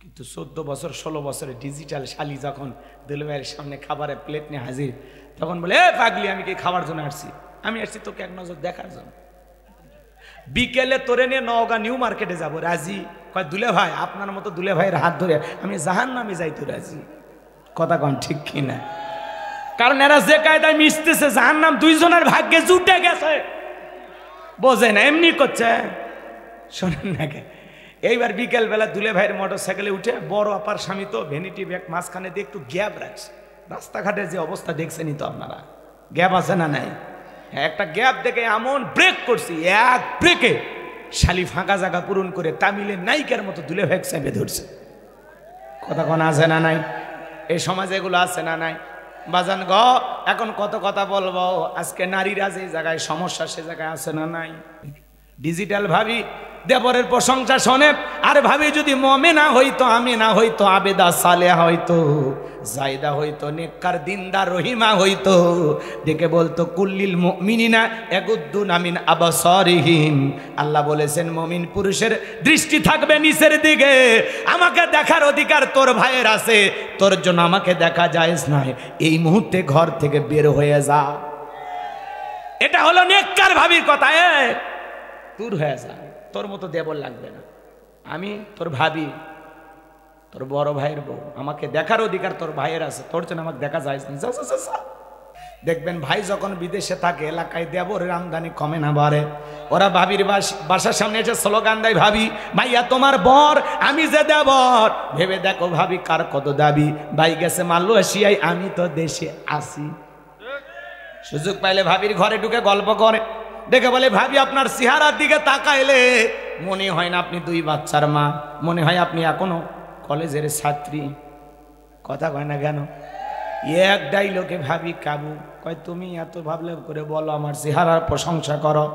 কিন্তু 14 বছর 16 বছরের ডিজিটাল শালি যখন দুলা ভাইয়ের সামনে খাবারের প্লেট নিয়ে হাজির, তখন বলে এ পাগলি, আমি কি খাবার জন্য আসছি? আমি আসছি তোকে এক নজর দেখার জন্য। বিকেলে তোরে নিয়ে নওগাঁ নিউ মার্কেটে যাবো, রাজি? কয় দুলে ভাই, আপনার মতো দুলে ভাইয়ের হাত ধরে আমি জাহান্নামে যাইতো রাজি। কথা কন ঠিক কিনা? কারণ এরা যে কায়দায় মিশতেছে, জাহান্নাম দুইজনের ভাগ্যে জুটে গেছে, বোঝে না, এমনি করছে। শোনেন নাকি, এইবার বিকেল বেলা দুলে ভাইয়ের মোটর সাইকেলে উঠে, বড় আপার স্বামী তো ভ্যানিটি ব্যাগ মাঝখানে দিয়ে একটু গ্যাপ রাখছে। রাস্তাঘাটের যে অবস্থা দেখছেনই তো আপনারা, গ্যাপ আছে না নাই? একটা গ্যাপ দেখে এমন ব্রেক করছি, এক ব্রেকে শালি ফাঁকা জায়গা পূরণ করে তামিলের নায়িকার মতো দুলে ভাই চেপে ধরছে। কথা কোন আছে না নাই? এই সমাজে এগুলো আছে না নাই? বাজান গ, এখন কত কথা বলবো। আজকে নারীরা যে জায়গায় সমস্যা, সে জায়গায় আছে না নাই? ডিজিটাল ভাবি দেবরের প্রশংসা শোনে, আর ভাবি যদি মুমিনা হইতো, আমিনা হইতো, আবেদা সালেহা হইতো, জায়দা হইতো, নেককার দিনদার রহিমা হইতো, ডেকে বলতো কুল্লিল মুমিনিনা ইয়াগুদ্দুনা মিন আবসারিহিম। আল্লাহ বলেছেন মুমিন পুরুষের দৃষ্টি থাকবে নিচের দিকে। আমাকে দেখার অধিকার তোর ভাইয়ের আছে, তোর জন্য আমাকে দেখা জায়েজ নয়। এই মুহূর্তে ঘর থেকে বের হয়ে যা। এটা হলো নেককার ভাবির কথা। দূর হয়ে যা, তোর মতো দেবর লাগবে না। আমি তোর ভাবি, তোর বড় ভাইয়ের বউ, আমাকে দেখার অধিকার তোর ভাইয়ের আছে, তোর জন্য আমাকে দেখা যায় না। দেখবেন ভাই যখন বিদেশে থাকে, এলাকায় দেবরের আমদানি কমে না বাড়ে। ওরা ভাবির বাসার সামনে এসে স্লোগান দেয়, ভাবি ভাইয়া তোমার বর, আমি যে দেবর। ভেবে দেখো ভাবি কার কত দাবি। ভাই গেছে মালয়েশিয়ায়, আমি তো দেশে আসি। সুযোগ পাইলে ভাবির ঘরে ঢুকে গল্প করে, দেখে বলে ভাবি আপনার চেহারার দিকে তাকাইলে মনে হয় না আপনি 2 বাচ্চার মা, মনে হয় আপনি এখনো কলেজের ছাত্রী। কথা কয় না কেন? এক ডাইলগে ভাবি কাবু। কয় তুমি এত ভাবলে করে বলো, আমার চেহারার প্রশংসা করো,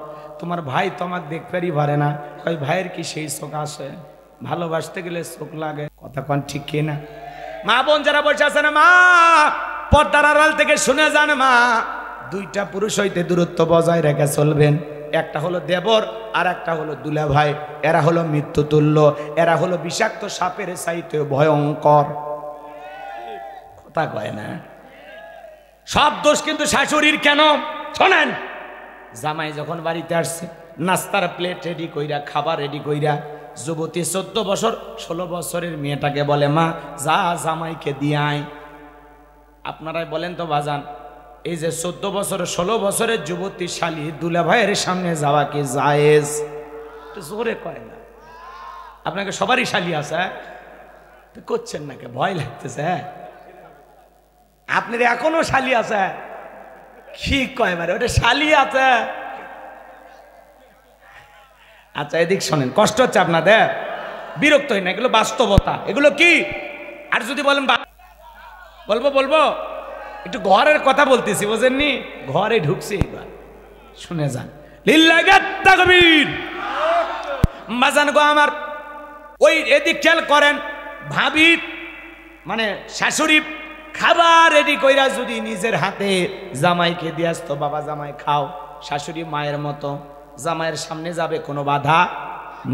তোমার ভাই তোমাকে দেখতেই পারে না। কয় ভাইয়ের কি সেই চোখ আসে? ভালোবাসতে গেলে চোখ লাগে। কথা কন ঠিক কিনা? মা বোন যারা বসে আছে না, মা পর্দার আড়াল থেকে শুনে যান, মা 2টা পুরুষ হইতে দূরত্ব বজায় রেখে চলবেন। একটা হলো দেবর, আর একটা হলো দুলা ভাই। এরা হলো মৃত্যুতুল্য, এরা হলো বিষাক্ত সাপের চাইতে ভয়ঙ্কর। কথা কয় না? সব দোষ কিন্তু শাশুড়ির। কেন শোনেন, জামাই যখন বাড়িতে আসছে, নাস্তার প্লেট রেডি কইরা, খাবার রেডি কইরা, যুবতী 14 বছর 16 বছরের মেয়েটাকে বলে, মা যা জামাইকে দিয়ে আয়। আপনারাই বলেন তো বাজান, এই যে 14 বছর 16 বছরের যুবতী শালী দুলা ভাইয়ের সামনে যাওয়া কি জায়েজ? জোরে কয় না। আপনাকে সবারই শালী আছে, করছেন নাকি? ভয় লাগতেছে? আপনার এখনো শালী আছে? কি কয় মানে ওটা শালী আছে? আচ্ছা এদিক শোনেন, কষ্ট হচ্ছে আপনাদের, বিরক্ত হয় না, এগুলো বাস্তবতা। এগুলো কি? আর যদি বলেন বলবো একটু ঘরের কথা বলতেছি, বোঝেননি? ঘরে ঢুকছি, এবার শুনে যান। লিল্লাহি তাকবীর। বাজান গো আমার, ওই এদিক খেয়াল করেন, ভাবি মানে শাশুড়ি খাবার রেডি কইরা যদি নিজের হাতে জামাইকে দিয়ে আসতো, বাবা জামাই খাও, শাশুড়ি মায়ের মতো জামাইয়ের সামনে যাবে, কোনো বাধা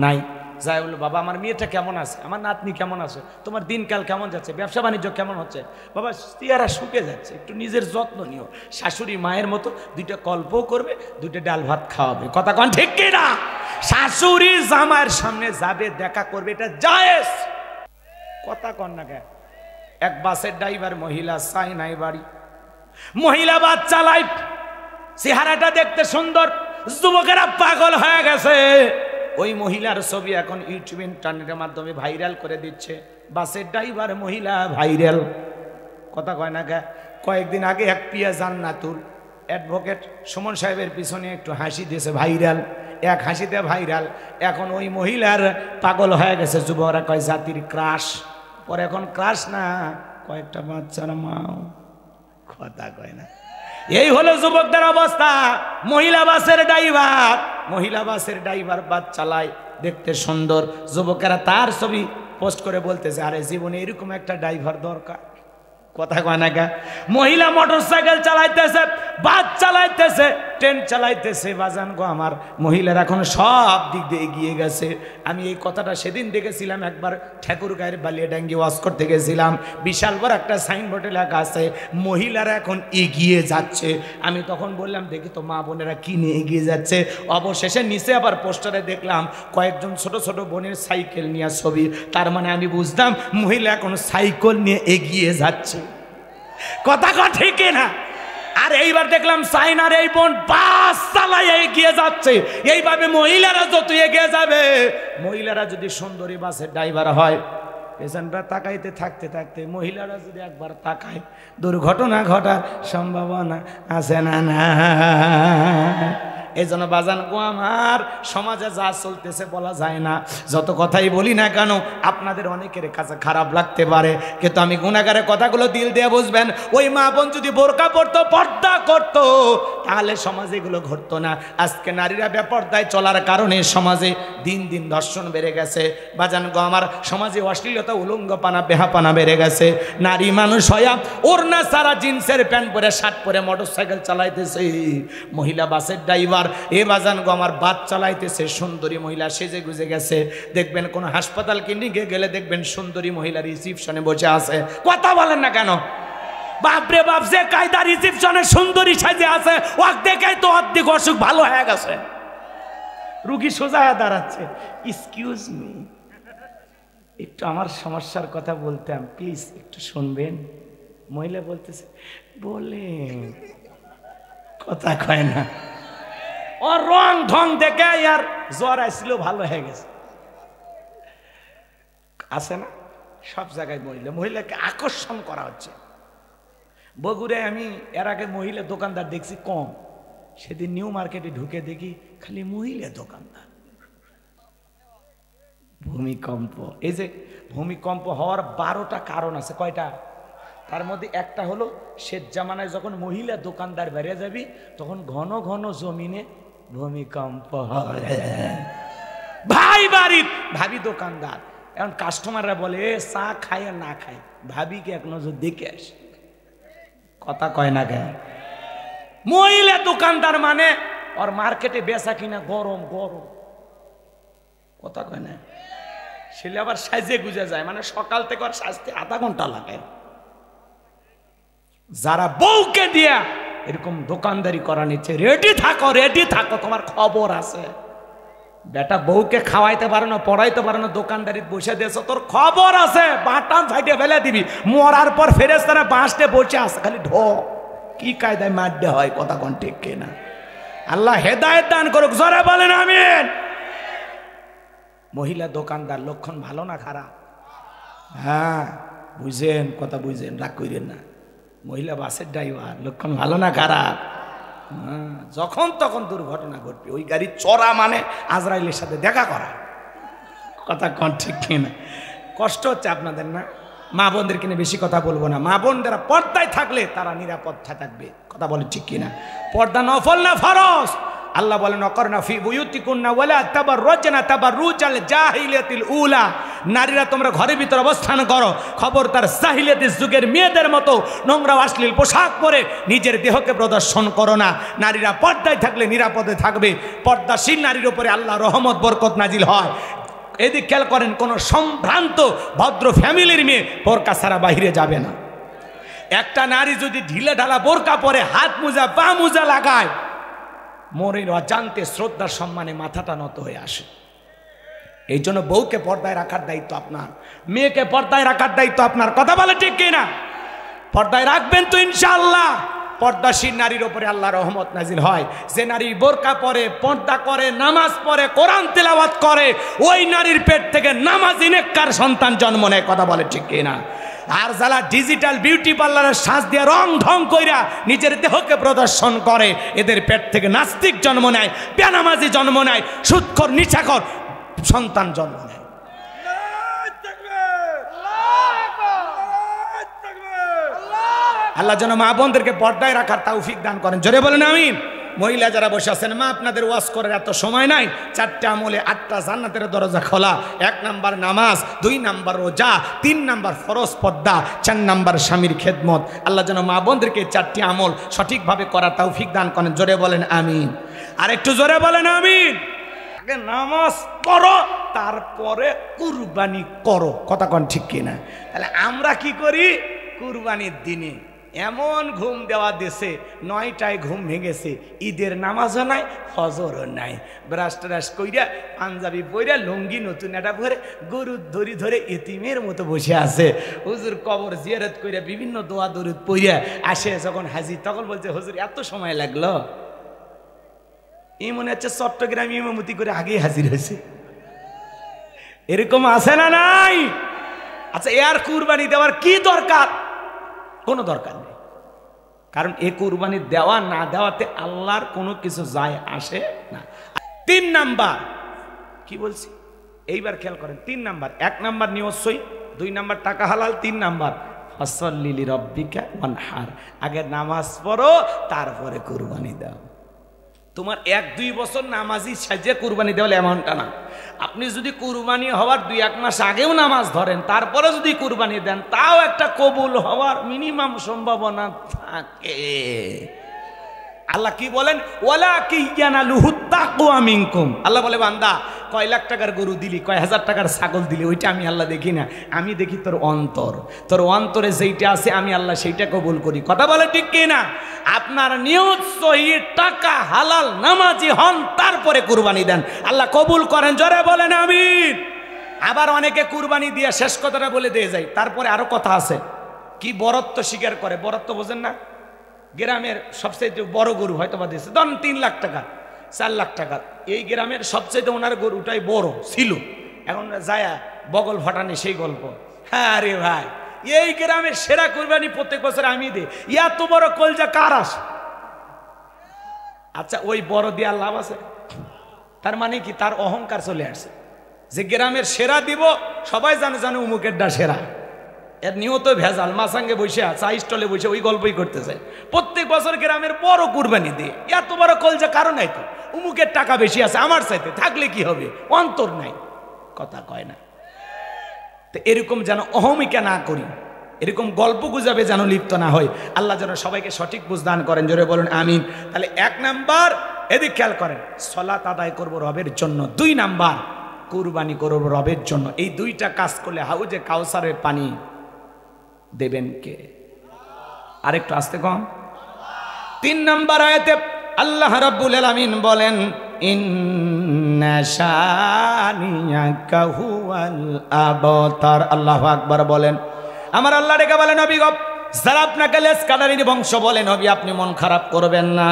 নাই। যাই বললো, বাবা আমার মেয়েটা কেমন আছে, আমার নাতনি কেমন আছে, তোমার দিনকাল কেমন যাচ্ছে, ব্যবসা বাণিজ্য কেমন হচ্ছে, বাবা চেহারা শুকে যাচ্ছে, একটু নিজের যত্ন নিও। শাশুড়ি মায়ের মতো 2টা গল্পও করবে, 2টা ডাল ভাত খাওয়াবে। কথা কন ঠিক কি না? শাশুড়ি জামাইয়ের সামনে যাবে, দেখা করবে, এটা জায়েজ। কথা কন না কেন? এক বাসের ড্রাইভার মহিলা, চাই নাই বাড়ি, মহিলা বাস চালায়, চেহারাটা দেখতে সুন্দর, যুবকেরা পাগল হয়ে গেছে। ওই মহিলার ছবি এখন ইউটিউব ইন্টারনেটের মাধ্যমে ভাইরাল করে দিচ্ছে। বাসের ড্রাইভার মহিলা ভাইরাল। কথা কয় না কে? কয়েকদিন আগে এক পিয়া জান্নাতুল অ্যাডভোকেট সুমন সাহেবের পিছনে একটু হাসি দিয়েছে, ভাইরাল, এক হাসিতে ভাইরাল। এখন ওই মহিলার পাগল হয়ে গেছে যুবকরা, কয় জাতির ক্রাশ। পরে এখন ক্রাশ না, কয়েকটা বাচ্চার মাও। কথা কয় না? এই হলো যুবকদের অবস্থা। মহিলা বাসের ড্রাইভার বাস চালায়, দেখতে সুন্দর, যুবকেরা তার ছবি পোস্ট করে বলতেছে, আরে জীবনে এরকম একটা ড্রাইভার দরকার। কথা কয় না গা? মহিলা মোটরসাইকেল চালাইতেছে, বাস চালাইতেছে, ট্রেন চালাইতেছে বাজান গো আমার, মহিলারা এখন সব দিক দিয়ে এগিয়ে গেছে। আমি এই কথাটা সেদিন দেখেছিলাম একবার ঠাকুরগাঁয়ের বালিয়াডাঙ্গি ওয়াজ করতে গেছিলাম, বিশাল বড় একটা সাইনবোর্ডে লেখা আছে মহিলারা এখন এগিয়ে যাচ্ছে। আমি তখন বললাম দেখি তো মা বোনেরা কি নিয়ে এগিয়ে যাচ্ছে। অবশেষে নিচে আবার পোস্টারে দেখলাম কয়েকজন ছোট ছোট বোনের সাইকেল নিয়ে ছবি। তার মানে আমি বুঝলাম মহিলা এখন সাইকেল নিয়ে এগিয়ে যাচ্ছে। কথা ঠিক না? আর এইবার দেখলাম চাইনার এই বোন বাস চালায় এগিয়ে যাচ্ছে। এইভাবে মহিলারা যত এগিয়ে যাবে, মহিলারা যদি সুন্দরী বাসের ড্রাইভার হয়, পেছনটা তাকাইতে থাকতে থাকতে মহিলারা যদি একবার তাকায়, দুর্ঘটনা ঘটার সম্ভাবনা আছে না? না, এই জন্য বাজান গো আমার, সমাজে যা চলতেছে বলা যায় না। যত কথাই বলি না কেন আপনাদের অনেকের কাছে খারাপ লাগতে পারে, কিন্তু আমি গুনাহগারের কথাগুলো দিল দিয়ে বুঝবেন। ওই মা বোন যদি বোরকা পরতো, পর্দা করতো, তাহলে সমাজে এগুলো ঘটতো না। আজকে নারীরা বেপর্দায় চলার কারণে সমাজে দিন দিন ধর্ষণ বেড়ে গেছে। বাজান গো আমার, সমাজে অশ্লীলতা, উলঙ্গপানা, বেহাপানা বেড়ে গেছে। নারী মানুষ হইয়া ওড়না সারা জিন্সের প্যান্ট পরে, শার্ট পরে মোটরসাইকেল চালাইতেছে। মহিলা বাসের ড্রাইভার এ বাজান গো আমার বাস চালাইতেছে, সুন্দরী মহিলা সেজে গুজে গেছে। দেখবেন কোন হাসপাতাল ক্লিনিকে গেলে দেখবেন সুন্দরী মহিলা রিসিপশনে বসে আছে। কথা বলেন না কেন? বাপরে বাপ, যে কায়দা রিসিপশনে সুন্দরী সাজে আছে, ওকে দেখেই তো অর্ধেক অসুখ ভালো হয়ে গেছে। রুগী সোজা হয়ে দাঁড়াচ্ছে। এক্সকিউজ মি, একটু আমার সমস্যার কথা বলতাম, প্লিজ একটু শুনবেন। মহিলা বলতেছে বলেন, কথা কয় না। ওর রং ঢং দেখে আর জ্বর আসছিল, ভালো হয়ে গেছে। আছে না সব জায়গায় মহিলাকে আকর্ষণ করা হচ্ছে। বগুড়ায় আমি এর আগে মহিলা দোকানদার দেখছি কম, সেদিন নিউ মার্কেটে ঢুকে দেখি খালি মহিলা দোকানদার। ভূমিকম্প, এই যে ভূমিকম্প হওয়ার 12টা কারণ আছে। কয়টা? তার মধ্যে একটা হলো শেষ জামানায় যখন মহিলা দোকানদার বেড়ে যাবি, তখন ঘন ঘন জমিনে ভূমিকম্প হয়। ভাই বাড়ির ভাবি দোকানদার, এখন কাস্টমাররা বলে চা খায় আর না খায়, ভাবিকে এক নজর দেখে আসে। কথা কয় না কেন? মহিলা দোকানদার মানে ওর মার্কেটে বেচা কিনা গরম গরম। কথা কয় না? ছেলে আবার সাজে গুজে যায়, মানে সকাল থেকে ওর সাজতে আধা ঘন্টা লাগে। যারা বউকে দিয়া এরকম দোকানদারি করা নিচ্ছে, রেডি থাকো, রেডি থাকো, তোমার খবর আছে। বেটা বউকে খাওয়াইতে পারো না, পড়াইতে পারো না, দোকানদারি বসে দিয়েছ, তোর খবর আছে। বাটাম ফাইটে ফেলে দিবি, মরার পর ফেরেশতারা বাঁশতে বসে আছে, খালি ঢোক। কি কায়দায় মারতে হয়? কথা কোন ঠিক কিনা? আল্লাহ হেদায়েত দান করুক, জোরে বলেন আমিন। মহিলা দোকানদার লক্ষণ ভালো না খারাপ? হ্যাঁ বুঝেন, কথা বুঝেন, রাগ করেন না। মহিলা বাসের ড্রাইভার লক্ষণ ভালো না খারাপ? যখন তখন দুর্ঘটনা ঘটবে। ওই গাড়ি চড়া মানে আজরাইলের সাথে দেখা করা। কথা কন ঠিক কিনা? কষ্ট হচ্ছে আপনাদের না? মা বোনদের কিনে বেশি কথা বলবো না। মা বোনদের পর্দায় থাকলে তারা নিরাপদ থাকবে। কথা বলে ঠিক কিনা? পর্দা নফল না ফরজ? আল্লাহ বলেন অকরনা ফি বুয়ুতিকুন্না ওয়ালা তাবাররুজনা তাবাররুজাল জাহিলিয়াতিল উলা। নারীরা তোমরা ঘরের ভিতর অবস্থান করো, খবরদার জাহিলিয়াতের যুগের মেয়েদের মতো নোংরা অশ্লীল পোশাক পরে নিজের দেহকে প্রদর্শন করো না। নারীরা পর্দায় থাকলে নিরাপদে থাকবে। পর্দাশীল নারীর উপরে আল্লাহ রহমত বরকত নাজিল হয়। এদিক খেয়াল করেন, কোনো সম্ভ্রান্ত ভদ্র ফ্যামিলির মেয়ে বোরকা ছাড়া বাইরে যাবে না। একটা নারী যদি ঢিলে ঢালা বোরকা পরে, হাত মোজা পা মোজা লাগায়, মনের অজান্তে শ্রদ্ধার সম্মানে মাথাটা নত হয়ে আসে। এই জন্য বউকে পর্দায় রাখার দায়িত্ব আপনার, মেয়েকে পর্দায় রাখার দায়িত্ব আপনার। কথা বলে ঠিক কিনা? পর্দায় রাখবেন তো ইনশাআল্লাহ। পর্দাশীল নারীর উপরে আল্লাহ রহমত নাজিল হয়। যে নারী বোরকা পরে, পর্দা করে, নামাজ পড়ে, কোরআন তেলাওয়াত করে, ওই নারীর পেট থেকে নামাজি নেককার সন্তান জন্ম নেয়। কথা বলে ঠিক কিনা? আর যারা ডিজিটাল বিউটি পার্লারের সাজ দিয়ে রং ঢং কইরা নিজের দেহকে প্রদর্শন করে, এদের পেট থেকে নাস্তিক জন্ম নেয়, বেনামাজি জন্ম নেয়, সুদখোর নিশাখোর সন্তান জন্ম নেয়। আল্লাহ যেন মা বোনদেরকে পর্দায় রাখার তৌফিক দান করেন। জোরে বলেন আমিন। মহিলা যারা বসে আছেন, মা আপনাদের ওয়াজ করার এত সময় নাই। 4টে আমলে 8টা জান্নাতের দরজা খোলা। 1 নাম্বার নামাজ, 2 নাম্বার রোজা, 3 নাম্বার ফরজ পর্দা, 4 নাম্বার স্বামীর খেদমত। আল্লাহ যেন মা বোনদেরকে 4টি আমল সঠিকভাবে করার তৌফিক দান করেন। জোরে বলেন আমিন। আর একটু জোরে বলেন আমিন। আগে নামাজ পড়ো, তারপরে কুরবানি করো। কথা কোন ঠিক কিনা? তাহলে আমরা কি করি? কুরবানির দিনে এমন ঘুম দেওয়া দেশে 9টায় ঘুম ভেঙেছে, ঈদের নামাজও নাই, ফজরও নাই, ব্রাশ ট্রাশ কইরা পাঞ্জাবি পইরা লুঙ্গি নতুন একটা পরে গরু ধরি ধরে এতিমের মতো বসে আছে। হুজুর কবর জিয়ারত কইরা বিভিন্ন দোয়া দরুদ পইরা আসে যখন হাজির, তখন বলছে হুজুর এত সময় লাগলো। এই মনে হচ্ছে চট্টগ্রাম ইমামতি করে আগেই হাজির হয়েছে। এরকম আছে না নাই? আচ্ছা, এর কুরবানি দেওয়ার কি দরকার? কোনো দরকার নেই। কারণ এ কুরবানি দেওয়া না দেওয়াতে আল্লাহর কোনো কিছু যায় আসে না। 3 নাম্বার কি বলছি এইবার খেয়াল করেন। 3 নাম্বার, 1 নাম্বার নিয়ত সই, 2 নাম্বার টাকা হালাল, 3 নাম্বার ফাসাল্লি লিরাব্বিকা ওয়ানহার। আগে নামাজ পড়ো, তারপরে কুরবানি দাও। তোমার 1-2 বছর নামাজি সাজে কুরবানি দেওয়া এমনটা না। আপনি যদি কুরবানি হওয়ার 2-1 মাস আগেও নামাজ ধরেন, তারপরে যদি কুরবানি দেন, তাও একটা কবুল হওয়ার মিনিমাম সম্ভাবনা থাকে। আল্লাহ কি বলেন? ওয়ালা কিয়ানালুহু তাকওয়া মিনকুম। আল্লাহ বলে বান্দা, কয় লাখ টাকার গরু দিলি, কয় হাজার টাকার ছাগল দিলি, ওইটা আমি আল্লাহ দেখি না। আমি দেখি তোর অন্তর। তোর অন্তরে যেইটা আছে আমি আল্লাহ সেইটা কবুল করি। কথা বলে ঠিক কি না? আপনার নিয়ত সহি, টাকা হালাল, নামাজি হন, তারপরে কুরবানি দেন, আল্লাহ কবুল করেন। জোরে বলেন আমিন। আবার অনেকে কুরবানি দিয়ে শেষ কথাটা বলে দিয়ে যায়, তারপরে আরো কথা আছে। কি বরত্ব স্বীকার করে? বরত্ব বোঝেন না? গ্রামের সবচেয়ে বড় গরু হয়তো বা দিয়েছে, ধরুন 3 লাখ টাকা, 4 লাখ টাকা। এই গ্রামের সবচেয়ে ওনার গরুটাই বড় ছিল, এখন যায়া বগল ফাটানি সেই গল্প। হ্যাঁ রে ভাই, এই গ্রামের সেরা কুরবানি প্রত্যেক বছর আমি দিই। এত বড় কলজা কার আসে? আচ্ছা, ওই বড় দেওয়ার লাভ আছে? তার মানে কি? তার অহংকার চলে আসছে যে গ্রামের সেরা দিব, সবাই জানে জানে উমুকের ডা সেরা। এর নিয়ত ভেজাল, মাসাঙ্গে বসে চা স্টলে বসে ওই গল্পই করতেছে। প্রত্যেক বছর গ্রামের বড় কুরবানি দিয়ে এত বড় কলজা কারণ নাই তো, উমুকের টাকা বেশি আছে আমার চাইতে, থাকলে কি হবে? অন্তর নাই, কথা কয় না। তো এরকম যেন অহমিকা না করি, এরকম গল্প গুজাবে যেন লিপ্ত না হয়। আল্লাহ যেন সবাইকে সঠিক বুঝ দান করেন। জোরে বলুন আমিন। তাহলে 1 নাম্বার এদিক খেয়াল করেন, সালাত আদায় করব রবের জন্য। 2 নাম্বার কুরবানি করব রবের জন্য। এই 2টা কাজ করলে হাউজে কাউসারের পানি দেবেন কে? আরেকটু আসতে কম। 3 নাম্বার আয়াতে আল্লাহ রাব্বুল আলামিন বলেন, ইন্না শানিয়াকা হুয়াল আবতার। আল্লাহু আকবার বলেন। আমার আল্লাহ ডেকে বলেন, নবী গো, যারা আপনাকে লেজ কাটারির বংশ বলে, নবী আপনি মন খারাপ করবেন না।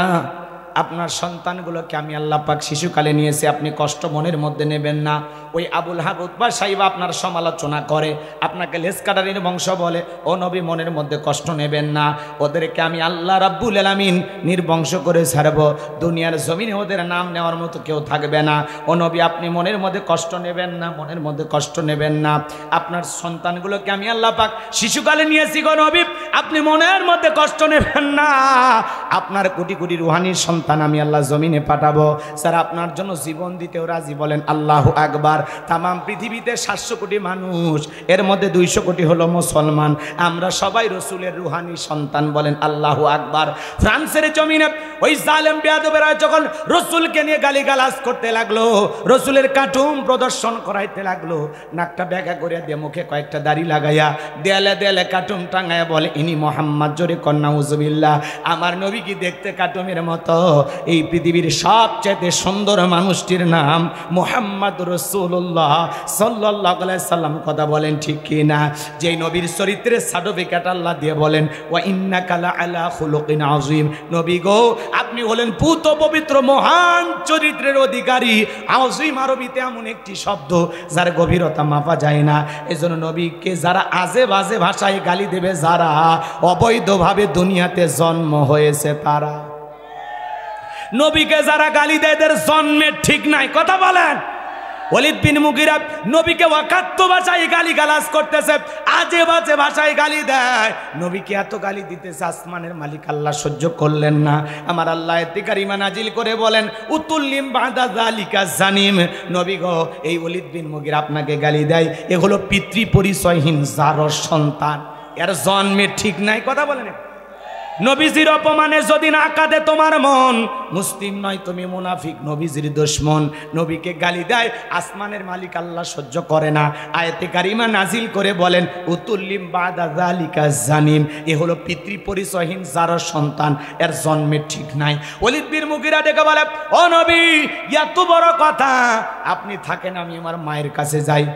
আপনার সন্তানগুলোকে আমি আল্লাহ পাক শিশুকালে নিয়েছি, আপনি কষ্ট মনের মধ্যে নেবেন না। ওই আবুল হাব উতবা সাহিবা আপনার সমালোচনা করে, আপনাকে লেজ কাটারির বংশ বলে, ও নবী মনের মধ্যে কষ্ট নেবেন না। ওদেরকে আমি আল্লাহ রাব্বুল আলামিন নির্বংশ করে ছাড়ব। দুনিয়ার জমিনে ওদের নাম নেওয়ার মতো কেউ থাকবে না। ও নবী আপনি মনের মধ্যে কষ্ট নেবেন না, মনের মধ্যে কষ্ট নেবেন না। আপনার সন্তানগুলোকে আমি আল্লাহ পাক শিশুকালে নিয়েছি গো নবী, আপনি মনের মধ্যে কষ্ট নেবেন না। আপনার কোটি কোটি রুহানির সন্তান আমি আল্লাহ জমিনে পাঠাবো, স্যার আপনার জন্য জীবন দিতেও রাজি। বলেন আল্লাহু আকবার। তামাম পৃথিবীতে 700 কোটি মানুষ, এর মধ্যে 200 কোটি হলো মুসলমান। আমরা সবাই রসুলের রুহানি সন্তান। বলেন আল্লাহু আকবার। ফ্রান্সের জমিনে ওই জালেম বেয়াদবেরা যখন রসুলকে নিয়ে গালিগালাজ করতে লাগলো, রসুলের কার্টুন প্রদর্শন করাইতে লাগলো, নাকটা ব্যাগা করে দিয়ে মুখে কয়েকটা দাড়ি লাগাইয়া দেয়ালে দেয়ালে কার্টুন টাঙাইয়া বলে, ইনি মোহাম্মদ। জোরে কন্যা উজুবিল্লাহ। আমার নবী কি দেখতে কার্টুনের মতো? এই পৃথিবীর সবচেয়ে সুন্দর মানুষটির নাম মুহাম্মদ রাসূলুল্লাহ সাল্লাল্লাহু আলাইহি সাল্লাম। কথা বলেন ঠিক কি না? যেই নবীর চরিত্রের সার্টিফিকেট আল্লাহ দিয়ে বলেন, ওয়া ইন্নাকা লাআলা খুলুকিন আযীম। নবী গো আপনি হলেন পুত পবিত্র মহান চরিত্রের অধিকারী। আযীম আরবিতে এমন একটি শব্দ যার গভীরতা মাপা যায় না। এজন্য নবীকে যারা আজে বাজে ভাষায় গালি দেবে, যারা অবৈধভাবে দুনিয়াতে জন্ম হয়েছে, তারা নবীকে যারা গালি দেয় এদের জন্মের ঠিক নাই। কথা বলেন। ওয়ালিদ বিন মুগিরা নবীকে ওয়াকাত্ত ভাষায় গালিগালাজ করতেছে, আজে বাজে ভাষায় গালি দেয়। নবীকে এত গালি দিতেছে, আসমানের মালিক আল্লাহ সহ্য করলেন না। আমার আল্লাহ আয়াতে কারিমা নাজিল করে বলেন, উতুল্লিম বাদা যালিকা জানিম। নবী গো, এই ওয়ালিদ বিন মুগিরা আপনাকে গালি দেয়, এগুলো পিতৃ পরিচয়হীন জারর সন্তান, এর জন্মে ঠিক নাই। কথা বলেন, নবীজির অপমানে যদি না কাঁদে তোমার মন, মুসলিম নয় তুমি মুনাফিক, নবীজির দুশমন। নবীকে গালি দেয়, আসমানের মালিক আল্লাহ সহ্য করে না। আয়াতে কারিমা নাজিল করে বলেন, উতুল্লিম বাদা যালিকা জানিম, এ হলো পিতৃ পরিচয়হীন জারর সন্তান, এর জন্মে ঠিক নাই। ওয়ালিদ বিন মুগিরা ডেকে বলে, ও নবী, এত বড় কথা, আপনি থাকেন, আমি আমার মায়ের কাছে যাই।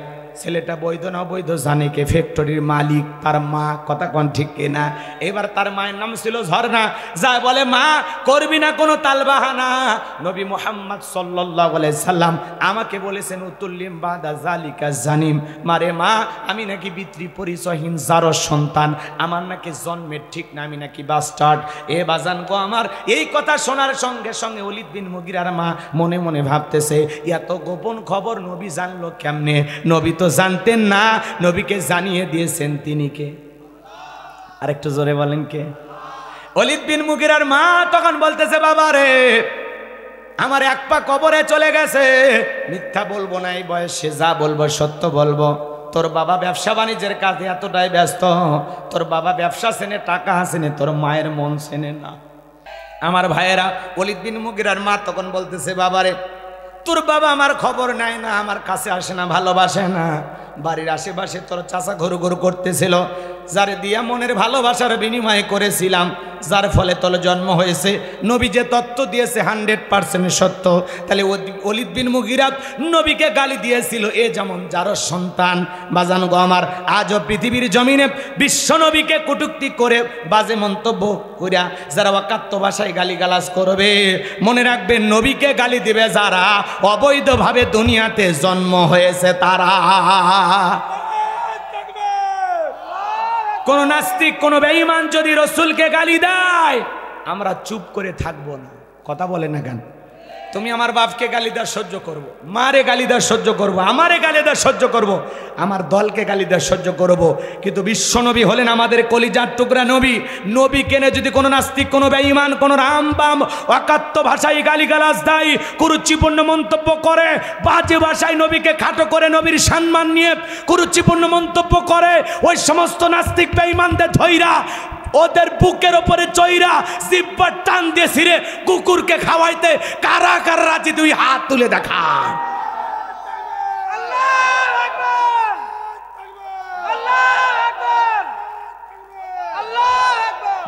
ছেলেটা বৈধ না বৈধ জানে কে? ফ্যাক্টরির মালিক, তার মা। কথা কোন ঠিক কিনা? এবার তার মায়ের নাম ছিল ঝর্ণা। যায় বলে, মা করবি না কোনো তালবাহানা, নবী মুহাম্মদ সাল্লাল্লাহু আলাইহি সাল্লাম আমাকে বলেছেন উতুল্লিম বাদা যালিকা জানিম। মারে মা, আমি নাকি পিতৃ পরিচয়হীন জারর সন্তান, আমার নাকি জন্মের ঠিক না, আমি নাকি বাস্টার্ড। এ বাজান গো আমার, এই কথা শোনার সঙ্গে সঙ্গে ওয়ালিদ বিন মুগিরার মা মনে মনে ভাবতেছে, এত গোপন খবর নবী জানলো কেমনে? নবী তো জানতেন না, নবীকে জানিয়ে দিয়েছেন তিনি কে? আরেকটু জোরে বলেন কে? ওয়ালিদ বিন মুগিরার মা তখন বলতেছে, বাবা রে, আমার এক পা কবরে চলে গেছে, মিথ্যা বলবো না, এই বয়সে যা বলবো সত্য বলবো। তোর বাবা ব্যবসা বাণিজ্যের কাজে এতটাই ব্যস্ত, তোর বাবা ব্যবসা চেনে, টাকা চেনে, তোর মায়ের মন চেনে না। আমার ভাইয়েরা, ওয়ালিদ বিন মুগিরার মা তখন বলতেছে, বাবারে, তোর বাবা আমার খবর নেয় না, আমার কাছে আসে না, ভালোবাসে না। বাড়ির আশেপাশে তোর চাচা ঘুরু ঘুরু করতেছিল, যারে দিয়া মনের ভালোবাসার বিনিময় করেছিলাম, যার ফলে তোর জন্ম হয়েছে। নবী যে তত্ত্ব দিয়েছে 100% সত্য। তাহলে ওয়ালিদ বিন মুগিরা নবীকে গালি দিয়েছিল, এ যেমন জারর সন্তান। বাজান গো আমার, আজও পৃথিবীর জমিনে বিশ্ব নবীকে কটূক্তি করে, বাজে মন্তব্য করিয়া যারা ওয়াকাত্ত ভাষায় গালিগালাজ করবে, মনে রাখবেন, নবীকে গালি দিবে যারা অবৈধভাবে দুনিয়াতে জন্ম হয়েছে তারা। কোন নাস্তিক, কোন বেঈমান যদি রসুলকে গালি দেয়, আমরা চুপ করে থাকবো না। কথা বলে না কেন? তুমি আমার বাপকে গালি দেওয়া সহ্য করবো, মারে গালি দেওয়া সহ্য করবো, আমারে গালি দেওয়া সহ্য করবো, আমার দলকে গালি দেওয়া সহ্য করবো, কিন্তু বিশ্বনবী হলেন আমাদের কলিজার টুকরা নবী। নবী কেনে যদি কোনো নাস্তিক, কোনো বেঈমান, কোনো রামবাম অকাত্য ভাষায় গালিগালাজ দেয়, কুরুচিপূর্ণ মন্তব্য করে, বাজে ভাষায় নবীকে খাটো করে, নবীর সম্মান নিয়ে কুরুচিপূর্ণ মন্তব্য করে, ওই সমস্ত নাস্তিক বেঈমানদের ধইরা ওদের বুকের ওপরে চইরা জিব্বা টান দিয়ে ছিঁড়ে কুকুরকে খাওয়াইতে কারা কারা রাজি? দুই হাত তুলে দেখা।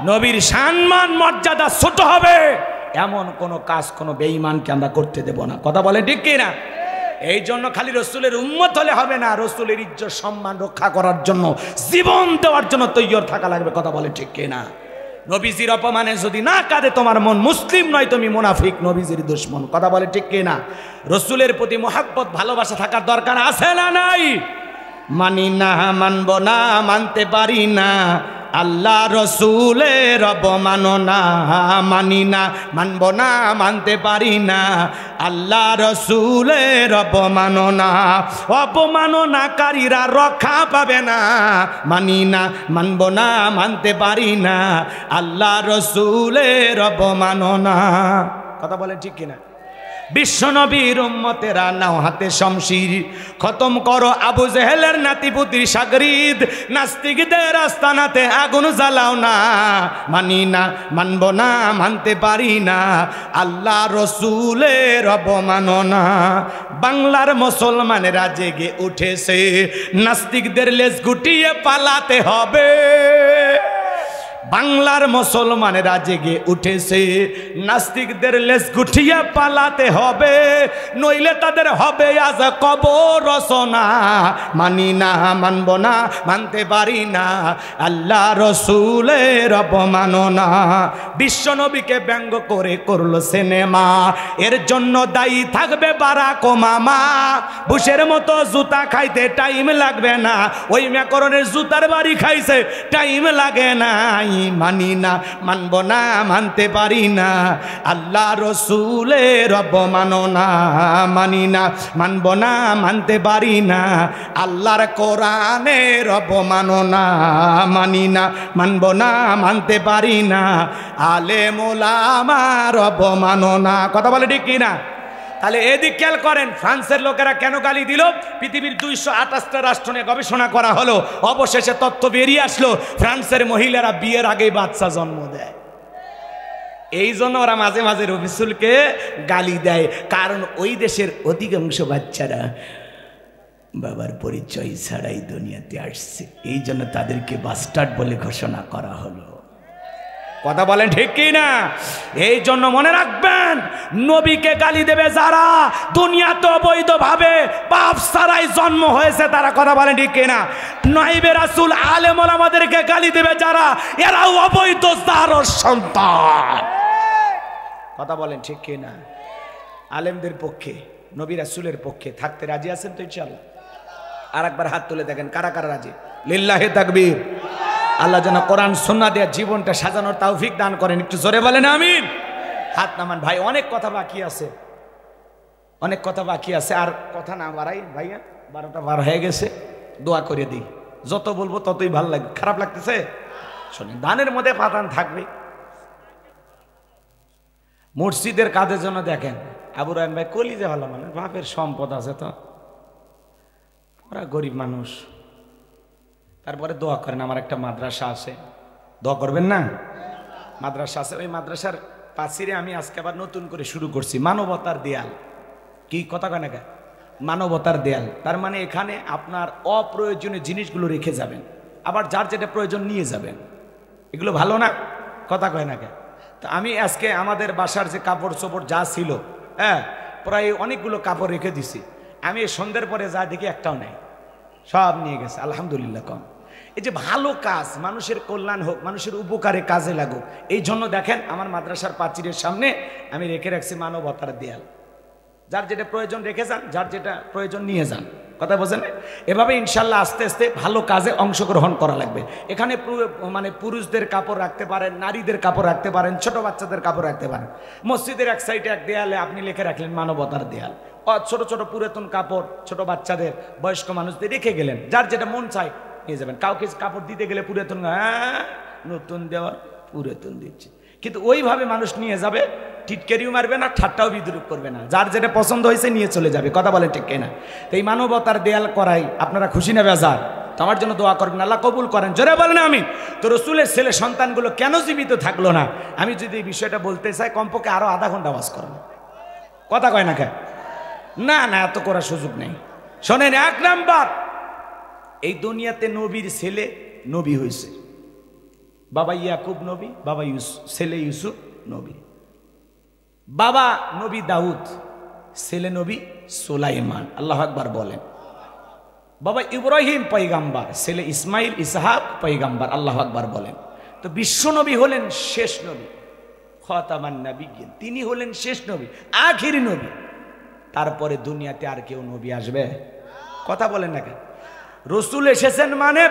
নবীর সম্মান মর্যাদা ছোট হবে এমন কোন কাজ কোন বেঈমানকে আমরা করতে দেব না। কথা বলে ঠিক কিনা? এই জন্য খালি রসুলের উম্মত হলে হবে না, রসুলের ইজ্জত সম্মান রক্ষা করার জন্য, জীবন দেওয়ার জন্য তৈয়র থাকা লাগবে। কথা বলে ঠিক কিনা? নবীজির অপমানে যদি না কাঁদে তোমার মন, মুসলিম নয় তুমি মুনাফিক, নবীজির দুশমন। কথা বলে ঠিক কিনা? রসুলের প্রতি মহব্বত ভালোবাসা থাকার দরকার আছে না নাই? মানি না, মানব না, মানতে পারি না, আল্লাহ রসুলের অবমাননা। মানি না, মানব না, মানতে পারি না, আল্লাহ রসুলের অবমাননা। অবমাননাকারীরা রক্ষা পাবে না। মানি না, মানব না, মানতে পারি না, আল্লাহ রসুলের অবমাননা। কথা বলে ঠিক কিনা? বিশ্বনবীর উম্মতেরা নাও হাতে শমশির, খতম করো আবু জেহেলের নাতিপুতির শাগরিদ, নাস্তিকদের আস্তানাতে আগুন জ্বালাও না। মানি না, মানব না, মানতে পারি না, আল্লাহ রসুলের অবমাননা। বাংলার মুসলমানেরা জেগে উঠেছে, নাস্তিকদের লেজ গুটিয়ে পালাতে হবে। বাংলার মুসলমানেরা জেগে উঠেছে, নাস্তিকদের লেজ গুটিয়ে পালাতে হবে, নইলে তাদের হবে আজ কবর রচনা। মানি না, মানব না, মানতে পারি না, আল্লাহ রসুলের অবমাননা। বিশ্বনবীকে ব্যঙ্গ করে করলো সিনেমা, এর জন্য দায়ী থাকবে বারাক ওবামা। বুশের মতো জুতা খাইতে টাইম লাগবে না, ওই ম্যাকরনের জুতার বাড়ি খাইছে টাইম লাগে না। মানি না, মানব না, মানতে পারি না। আল্লাহ রসুলের অবমাননা মানি না, মানব না, মানতে পারি না। আল্লাহর কোরআনের অবমাননা মানি না, মানব না, মানতে পারি না। আলেম ওলামার অবমাননা। কথা বলে ঠিক কিনা? তাহলে এদিক খেয়াল করেন, ফ্রান্সের লোকেরা কেন গালি দিল? পৃথিবীর 228টা রাষ্ট্র নিয়ে গবেষণা করা হলো, অবশেষে তথ্য বেরিয়ে আসলো ফ্রান্সের মহিলারা বিয়ের আগেই বাচ্চা জন্ম দেয়। এই জন্য ওরা মাঝে মাঝে রফিসুলকে গালি দেয়, কারণ ওই দেশের অধিকাংশ বাচ্চারা বাবার পরিচয় ছাড়াই দুনিয়াতে আসছে, এই জন্য তাদেরকে বাস্টার্ড বলে ঘোষণা করা হলো। কথা বলেন ঠিক কি না? এই জন্য মনে রাখবেন, নবীকে গালি দেবে যারা দুনিয়াতে অবৈধভাবে বাপ ছাড়াই জন্ম হয়েছে তারা। কথা বলেন ঠিক কি না? নাইবে রাসূল আলেম ওলামাদেরকে গালি দেবে যারা, এরাও অবৈধ জারর সন্তান। কথা বলেন ঠিক কি না? আলেমদের পক্ষে, নবী রাসূলের পক্ষে থাকতে রাজি আছেন তো ইনশাআল্লাহ? আর একবার হাত তুলে দেখেন কারা কারা রাজি। লিল্লাহি তাকবীর। আল্লাহ যেন কোরআন সুন্নাহ দিয়ে জীবনটা সাজানোর তৌফিক দান করেন। একটু জোরে বলেন আমিন। হাত নামান ভাই, অনেক কথা বাকি আছে, অনেক কথা বাকি আছে। আর কথা না বাড়াই ভাইয়া, 12টা বার হয়ে গেছে। দোয়া করে দিই, যত বলবো ততই ভালো লাগবে। খারাপ লাগতেছে? শোনেন, দানের মধ্যে পাতান থাকবে। মসজিদের কাজের জন্য দেখেন আবু রায়হান ভাই কলিজা ভালো মানুষ, বাপের সম্পদ আছে, তো ওরা গরিব মানুষ। তারপরে দোয়া করেন। আমার একটা মাদ্রাসা আছে, দোয়া করবেন না? মাদ্রাসা আছে, ওই মাদ্রাসার পাশে আমি আজকে আবার নতুন করে শুরু করছি মানবতার দেয়াল। কি কথা কয় না? মানবতার দেয়াল। তার মানে এখানে আপনার অপ্রয়োজনীয় জিনিসগুলো রেখে যাবেন, আবার যার যেটা প্রয়োজন নিয়ে যাবেন। এগুলো ভালো না? কথা কয় না? তো আমি আজকে আমাদের বাসার যে কাপড় চোপড় যা ছিল, হ্যাঁ, প্রায় অনেকগুলো কাপড় রেখে দিছি। আমি সন্ধ্যের পরে যা দেখি একটাও নেই, সব নিয়ে গেছে। আলহামদুলিল্লাহ। কম এই যে ভালো কাজ, মানুষের কল্যাণ হোক, মানুষের উপকারে কাজে লাগুক, এই জন্য দেখেন আমার মাদ্রাসার প্রাচীরের সামনে আমি রেখে রাখছি মানবতার দেয়াল। যার যেটা প্রয়োজন রেখে যান, যার যেটা প্রয়োজন নিয়ে যান। কথা বোঝেন? এভাবে ইনশাল্লাহ আস্তে আস্তে ভালো কাজে অংশগ্রহণ করা লাগবে। এখানে মানে পুরুষদের কাপড় রাখতে পারেন, নারীদের কাপড় রাখতে পারেন, ছোট বাচ্চাদের কাপড় রাখতে পারেন। মসজিদের এক সাইডে এক দেয়ালে আপনি লিখে রাখলেন মানবতার দেয়াল। ছোট ছোট পুরাতন কাপড় ছোট বাচ্চাদের, বয়স্ক মানুষদের রেখে গেলেন, যার যেটা মন চায় নিয়ে যাবেন। কাউকে কাপড় দিতে গেলে পুরাতন, হ্যাঁ নতুন দেওয়ার পুরাতন দিচ্ছে, কিন্তু ওইভাবে মানুষ নিয়ে যাবে, টিটকেরিও মারবে না, ঠাট্টাও বিদ্রুপ করবে না, যার যেটা পছন্দ হয়েছে নিয়ে চলে যাবে। কথা বলেন ঠিক কিনা? তো এই মানবতার দেয়াল করাই আপনারা খুশি না বেজার? তো আমার জন্য দোয়া করবেন, আল্লাহ কবুল করেন। জোরে বলেন আমিন। তো রসুলের ছেলে সন্তানগুলো কেন জীবিত থাকলো না? আমি যদি এই বিষয়টা বলতে চাই, কমপক্ষে আরো আধা ঘন্টা ওয়াজ করেন। কথা কয় না কেন? না না, এত করার সুযোগ নেই। শোনেন, 1 নাম্বার, এই দুনিয়াতে নবীর ছেলে নবী হয়েছে। বাবা ইয়াকুব নবী, বাবা ছেলে ইউসুফ নবী। বাবা নবী দাউদ, ছেলে নবী সুলাইমান। আল্লাহু আকবার বলেন। বাবা ইব্রাহিম পয়গাম্বার, ছেলে ইসমাইল ইসহাক পয়গাম্বার। আল্লাহু আকবার বলেন। তো বিশ্ব নবী হলেন শেষ নবী, খাতামান নবিয়্যিন। তিনি হলেন শেষ নবী, আখিরি নবী। তারপরে দুনিয়াতে আর কেউ নবী আসবে? কথা বলেন না কেন? রসুল এসেছেন মানে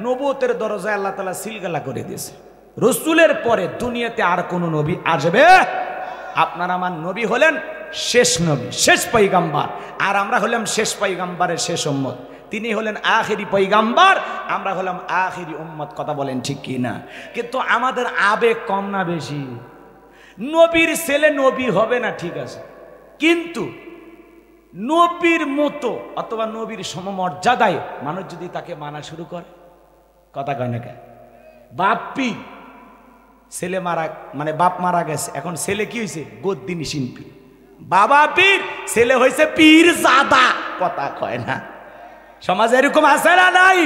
নবুয়তের দরজায় আল্লাহ তাআলা সিলগালা করে দিয়েছে। রসুলের পরে দুনিয়াতে আর কোনো নবী আসবে? আপনার আমার নবী হলেন শেষ নবী, শেষ পয়গাম্বার, আর আমরা হলাম শেষ পয়গাম্বারের শেষ উম্মত। তিনি হলেন আখিরি পয়গাম্বার, আমরা হলাম আখিরি উম্মত। কথা বলেন ঠিক কি না? কিন্তু আমাদের আবেগ কম না বেশি? নবীর ছেলে নবী হবে না, ঠিক আছে, কিন্তু নবীর মতো অথবা নবীর সমমর্যাদায় মানুষ যদি তাকে মানা শুরু করে, কথা কয় না কেন? বাপ্পি ছেলে মারা, মানে বাপ মারা গেছে, এখন ছেলে কি হয়েছে? গদ্দিনী শিল্পী। বাবা পীর, ছেলে হয়েছে পীর জাদা। কথা কয় না? সমাজে এরকম আছে না নাই?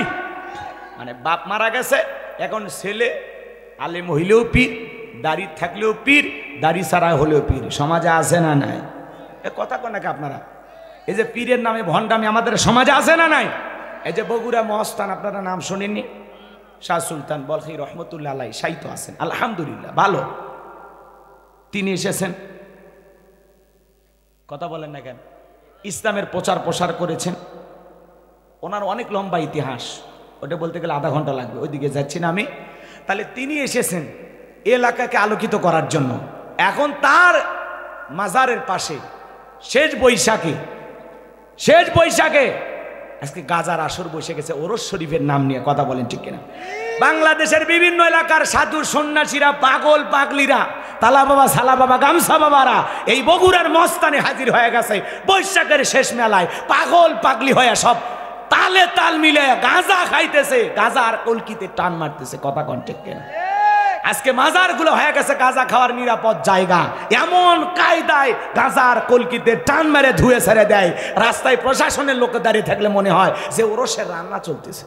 মানে বাপ মারা গেছে, এখন ছেলে আলেম হইলেও পীর, দাড়ি থাকলেও পীর, দাড়ি ছাড়া হলেও পীর। সমাজে আছে না নাই? এ কথা কয় নাকি আপনারা? এই যে পীরের নামে ভণ্ডামি আমাদের সমাজে আছে না নাই? এই যে বগুড়া মহস্থান, আপনারা নাম শোনেননি? শাহ সুলতান বলখি রহমতুল্লাহ আলাইহি সাহিত্য আছেন, আলহামদুলিল্লাহ ভালো। তিনি এসেছেন, কথা বলেন না কেন? ইসলামের প্রচার প্রসার করেছেন। ওনার অনেক লম্বা ইতিহাস, ওটা বলতে গেলে আধা ঘন্টা লাগবে, ওইদিকে যাচ্ছি না আমি। তাহলে তিনি এসেছেন এলাকাকে আলোকিত করার জন্য। এখন তার মাজারের পাশে শেষ বৈশাখে আজকে গাজার আসর বসে গেছে ওরস শরীফের নাম নিয়ে। কথা বলেন ঠিক কিনা? বাংলাদেশের বিভিন্ন এলাকার সাধু সন্ন্যাসীরা, পাগল পাগলিরা, তালা বাবা, সালা বাবা, গামছা বাবারা এই বগুড়ার মস্তানে হাজির হয়ে গেছে বৈশাখের শেষ মেলায়। পাগল পাগলি হয়ে সব তালে তাল মিলে গাঁজা খাইতেছে, গাঁজা আর কলকিতে টান মারতেছে। কথা কন ঠিক কিনা? আজকে মাজারগুলো হয়ে গেছে গাঁজা খাওয়ার নিরাপদ জায়গা। এমন কায়দায় গাঁজার কলকিতে টান মেরে ধুয়ে ছেড়ে দেয়, রাস্তায় প্রশাসনের লোক দাঁড়িয়ে থাকলে মনে হয় যে ওরসের রান্না চলতেছে।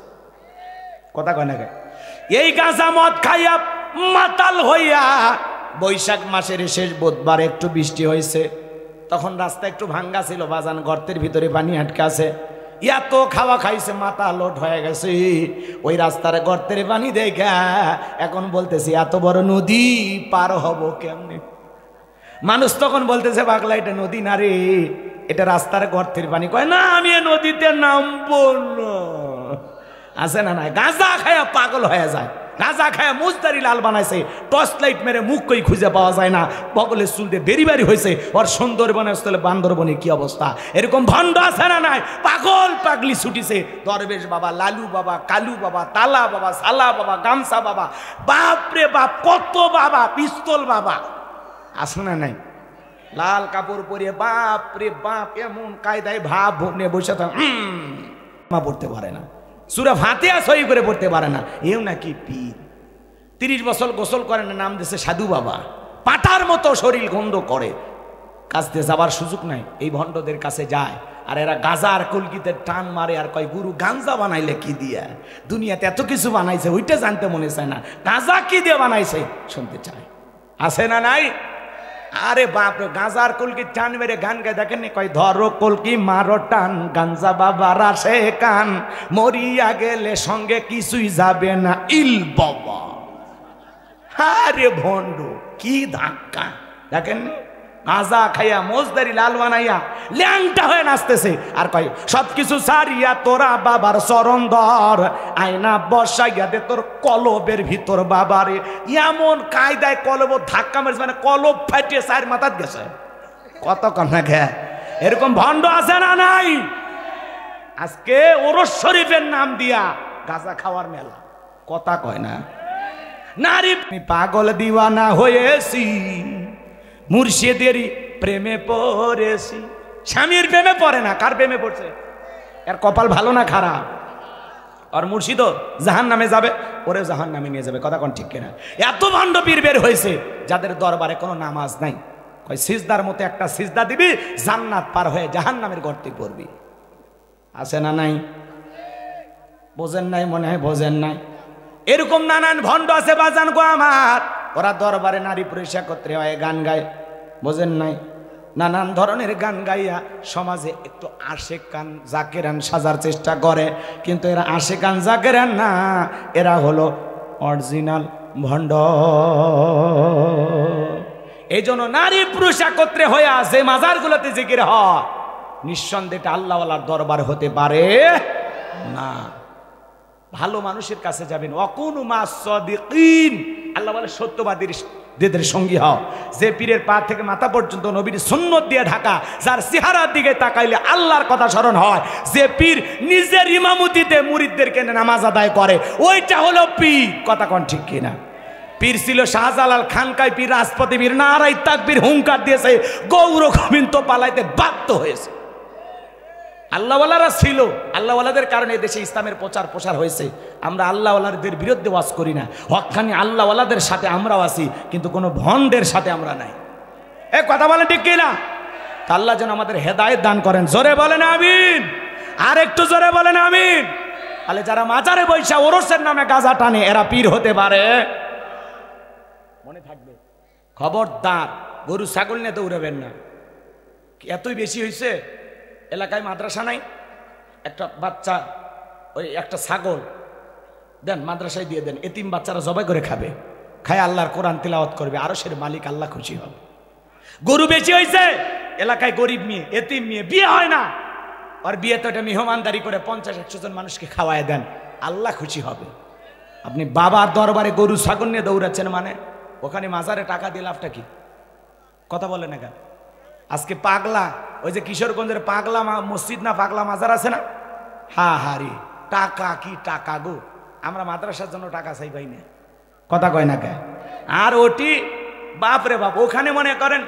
কথা কয় না? এই গাঁজা মদ খাইয়া মাতাল হইয়া বৈশাখ মাসের শেষ বুধবার একটু বৃষ্টি হয়েছে, তখন রাস্তা একটু ভাঙ্গা ছিল, বাজান গর্তের ভিতরে পানি আটকে আছে। এত খাওয়া খাইছে, মাথা লোট হয়ে গেছে ওই রাস্তার গর্তের পানি দেখা। এখন বলতেছি এত বড় নদী পার হব কেমনে? মানুষ তখন বলতেছে পাগলা এটা নদী না রে, এটা রাস্তার গর্তের পানি। কয় না আমি এ নদীতে নামবো না। আছে না নাই? গাঁজা খায়া পাগল হয়ে যায়, গাঁজা খায়া মুজদারি লাল বানাইছে, টর্চ লাইট মেরে মুখ কই খুঁজে পাওয়া যায় না, বগলের চুল দিয়ে বেরি বাড়ি হয়েছে। ওর সুন্দরবনের স্থলে বান্দরবনে কি অবস্থা? এরকম ভণ্ড আছে না নাই? পাগল পাগলি ছুটিছে। দরবেশ বাবা, লালু বাবা, কালু বাবা, তালা বাবা, সালা বাবা, গামছা বাবা, বাপরে বাপ কত বাবা, পিস্তল বাবা আছে না নাই? লাল কাপড় পরিয়ে বাপরে বাপ এমন কায়দায় ভাব ভুনে বসে পড়তে পারে না, সূরা ফাতিহা সহি করে পড়তে পারে না। এও নাকি পীর। 30 বছর গোসল করে না, নাম দিয়েছে সাধু বাবা। পাটার মতো শরীর গন্ধ করে, কাছে যাবার সুযোগ নাই। এই ভণ্ডদের কাছে যায় আর এরা গাঁজার কলকিতে টান মারে আর কয় গুরু গাঞ্জা বানাইলে কি দিয়া? দুনিয়াতে এত কিছু বানাইছে ওইটা জানতে মনে চায় না, গাঁজা কি দিয়ে বানাইছে শুনতে চায়। আছে না নাই? আরে বাপরে, গাঁজার কলকি টান মেরে গান গায়ে দেখেন, কয় ধরো কলকি মারো টান, গাঞ্জা বাবার আসে কান, মরিয়া গেলে সঙ্গে কিছুই যাবে না ইল বাবা। আরে ভণ্ড কি ধাক্কা দেখেন, গাঁজা খাইয়া মোজদারি লাল বানাইয়া ল্যাংটা হয়ে নাচতেছে আর কয় সবকিছু ছাড়িয়া তোরা বাবার চরণ ধর, আয়না বসাইয়া দে তোর কলবের ভিতর বাবারে। এমন কায়দায় কলব ধাক্কা মেরেছে, মানে কলব ফাটিয়ে চার মাথাত গেছে। কত কন্যা খে এরকম ভণ্ড আছে না নাই? আজকে ওরস শরীফের নাম দিয়া গাঁজা খাওয়ার মেলা। কথা কয় না? নারী পাগল দিওয়ানা হয়েছি, মুর্শিদের প্রেমে পড়েছি। স্বামীর প্রেমে পড়ে না, কার প্রেমে পড়ছে? এর কপাল ভালো না খারাপ? আর মুর্শিদও জাহান নামে যাবে, ওরে জাহান নামে নিয়ে যাবে। কথা কোন ঠিক কিনা? এত ভণ্ড পীর বের হয়েছে যাদের দরবারে কোনো নামাজ নাই। কয় সিজদার মতো একটা সিজদা দিবি, জান্নাত পার হয়ে জাহান নামের গর্তে পড়বি। আছে না নাই? বোঝেন নাই মনে হয়, বোঝেন নাই। এরকম নানান ভণ্ড আছে বাজান গো আমার, ওরা দরবারে নারী পুরুষ একত্রে হয় গান গায়। বোঝেন নাই? নানান ধরনের গান গাইয়া সমাজে একটু আশেকান জাকেরান সাজার চেষ্টা করে, কিন্তু এরা আশেকান জাকেরান না, এরা হলো অরিজিনাল ভণ্ড। এই জন্য নারী পুরুষ একত্রে হয়ে আছে মাজারগুলোতে জিকির হয়, নিঃসন্দেহে আল্লাহওয়ালার দরবার হতে পারে না। ভালো মানুষের কাছে যাবেন, ওয়াকুনু মাস সাদিকিন, আল্লাহ বলে সত্যবাদীদের সঙ্গী হও। যে পীরের পা থেকে মাথা পর্যন্ত নবীর সুন্নত দিয়ে ঢাকা, যার চেহারার দিকে তাকাইলে আল্লাহর কথা স্মরণ হয়, যে পীর নিজের ইমামতিতে মুরিদদেরকে নামাজ আদায় করে, ওইটা হলো পীর। কথা কোন ঠিক কিনা? পীর ছিল শাহজালাল খানকায় পীর, রাজপথে পীর, নারাই তাকবীর হুঙ্কার দিয়েছে, গৌর গোবিন্দ পালাইতে বাধ্য হয়েছে। আল্লাহওয়ালারা ছিল, আল্লাহওয়ালাদের কারণে দেশে ইসলামের প্রচার প্রসার হয়েছে। আমরা আল্লাহওয়ালাদের বিরুদ্ধে ওয়াজ করি না, হক্কানি আল্লাহওয়ালাদের সাথে আমরাও আছি, কিন্তু কোনো ভণ্ডের সাথে আমরা নাই। এ কথা বলেন ঠিক কিনা? আল্লাহ যেন আমাদের হেদায়েত দান করেন। জোরে বলেন আমিন, আর একটু জোরে বলেন আমিন। তাহলে যারা মাজারে বৈশা ওরসের নামে গাঁজা টানে, এরা পীর হতে পারে? মনে থাকবে, খবরদার গরু ছাগল নিয়ে দৌড়াবেন না। এতই বেশি হয়েছে, এলাকায় মাদ্রাসা নাই, একটা বাচ্চা ওই একটা ছাগল দেন মাদ্রাসায় দিয়ে দেন, এতিম বাচ্চারা জবাই করে খাবে, খায় আল্লাহর কোরআন তিলাওয়াত করবে, আরশের মালিক আল্লাহ খুশি হবে। গরু বেশি হয়েছে, এলাকায় গরিব মেয়ে, এতিম মেয়ে, বিয়ে হয় না, আর বিয়ে তো এটা মেহমানদারি করে 50-100 জন মানুষকে খাওয়ায় দেন, আল্লাহ খুশি হবে। আপনি বাবার দরবারে গরু ছাগল নিয়ে দৌড়াচ্ছেন, মানে ওখানে মাজারে টাকা দিয়ে লাভটা কি? কথা বলে না কেন? আজকে পাগলা, ওই যে কিশোরগঞ্জের পাগলা মসজিদ না পাগলা মাজার আছে না, হারি টাকা কি টাকা গো, আমরা মাদ্রাসার জন্য টাকা চাই পাই না, কথা কয় না কে? আর ওটি বাপ রে বাপ, ওখানে মনে করেন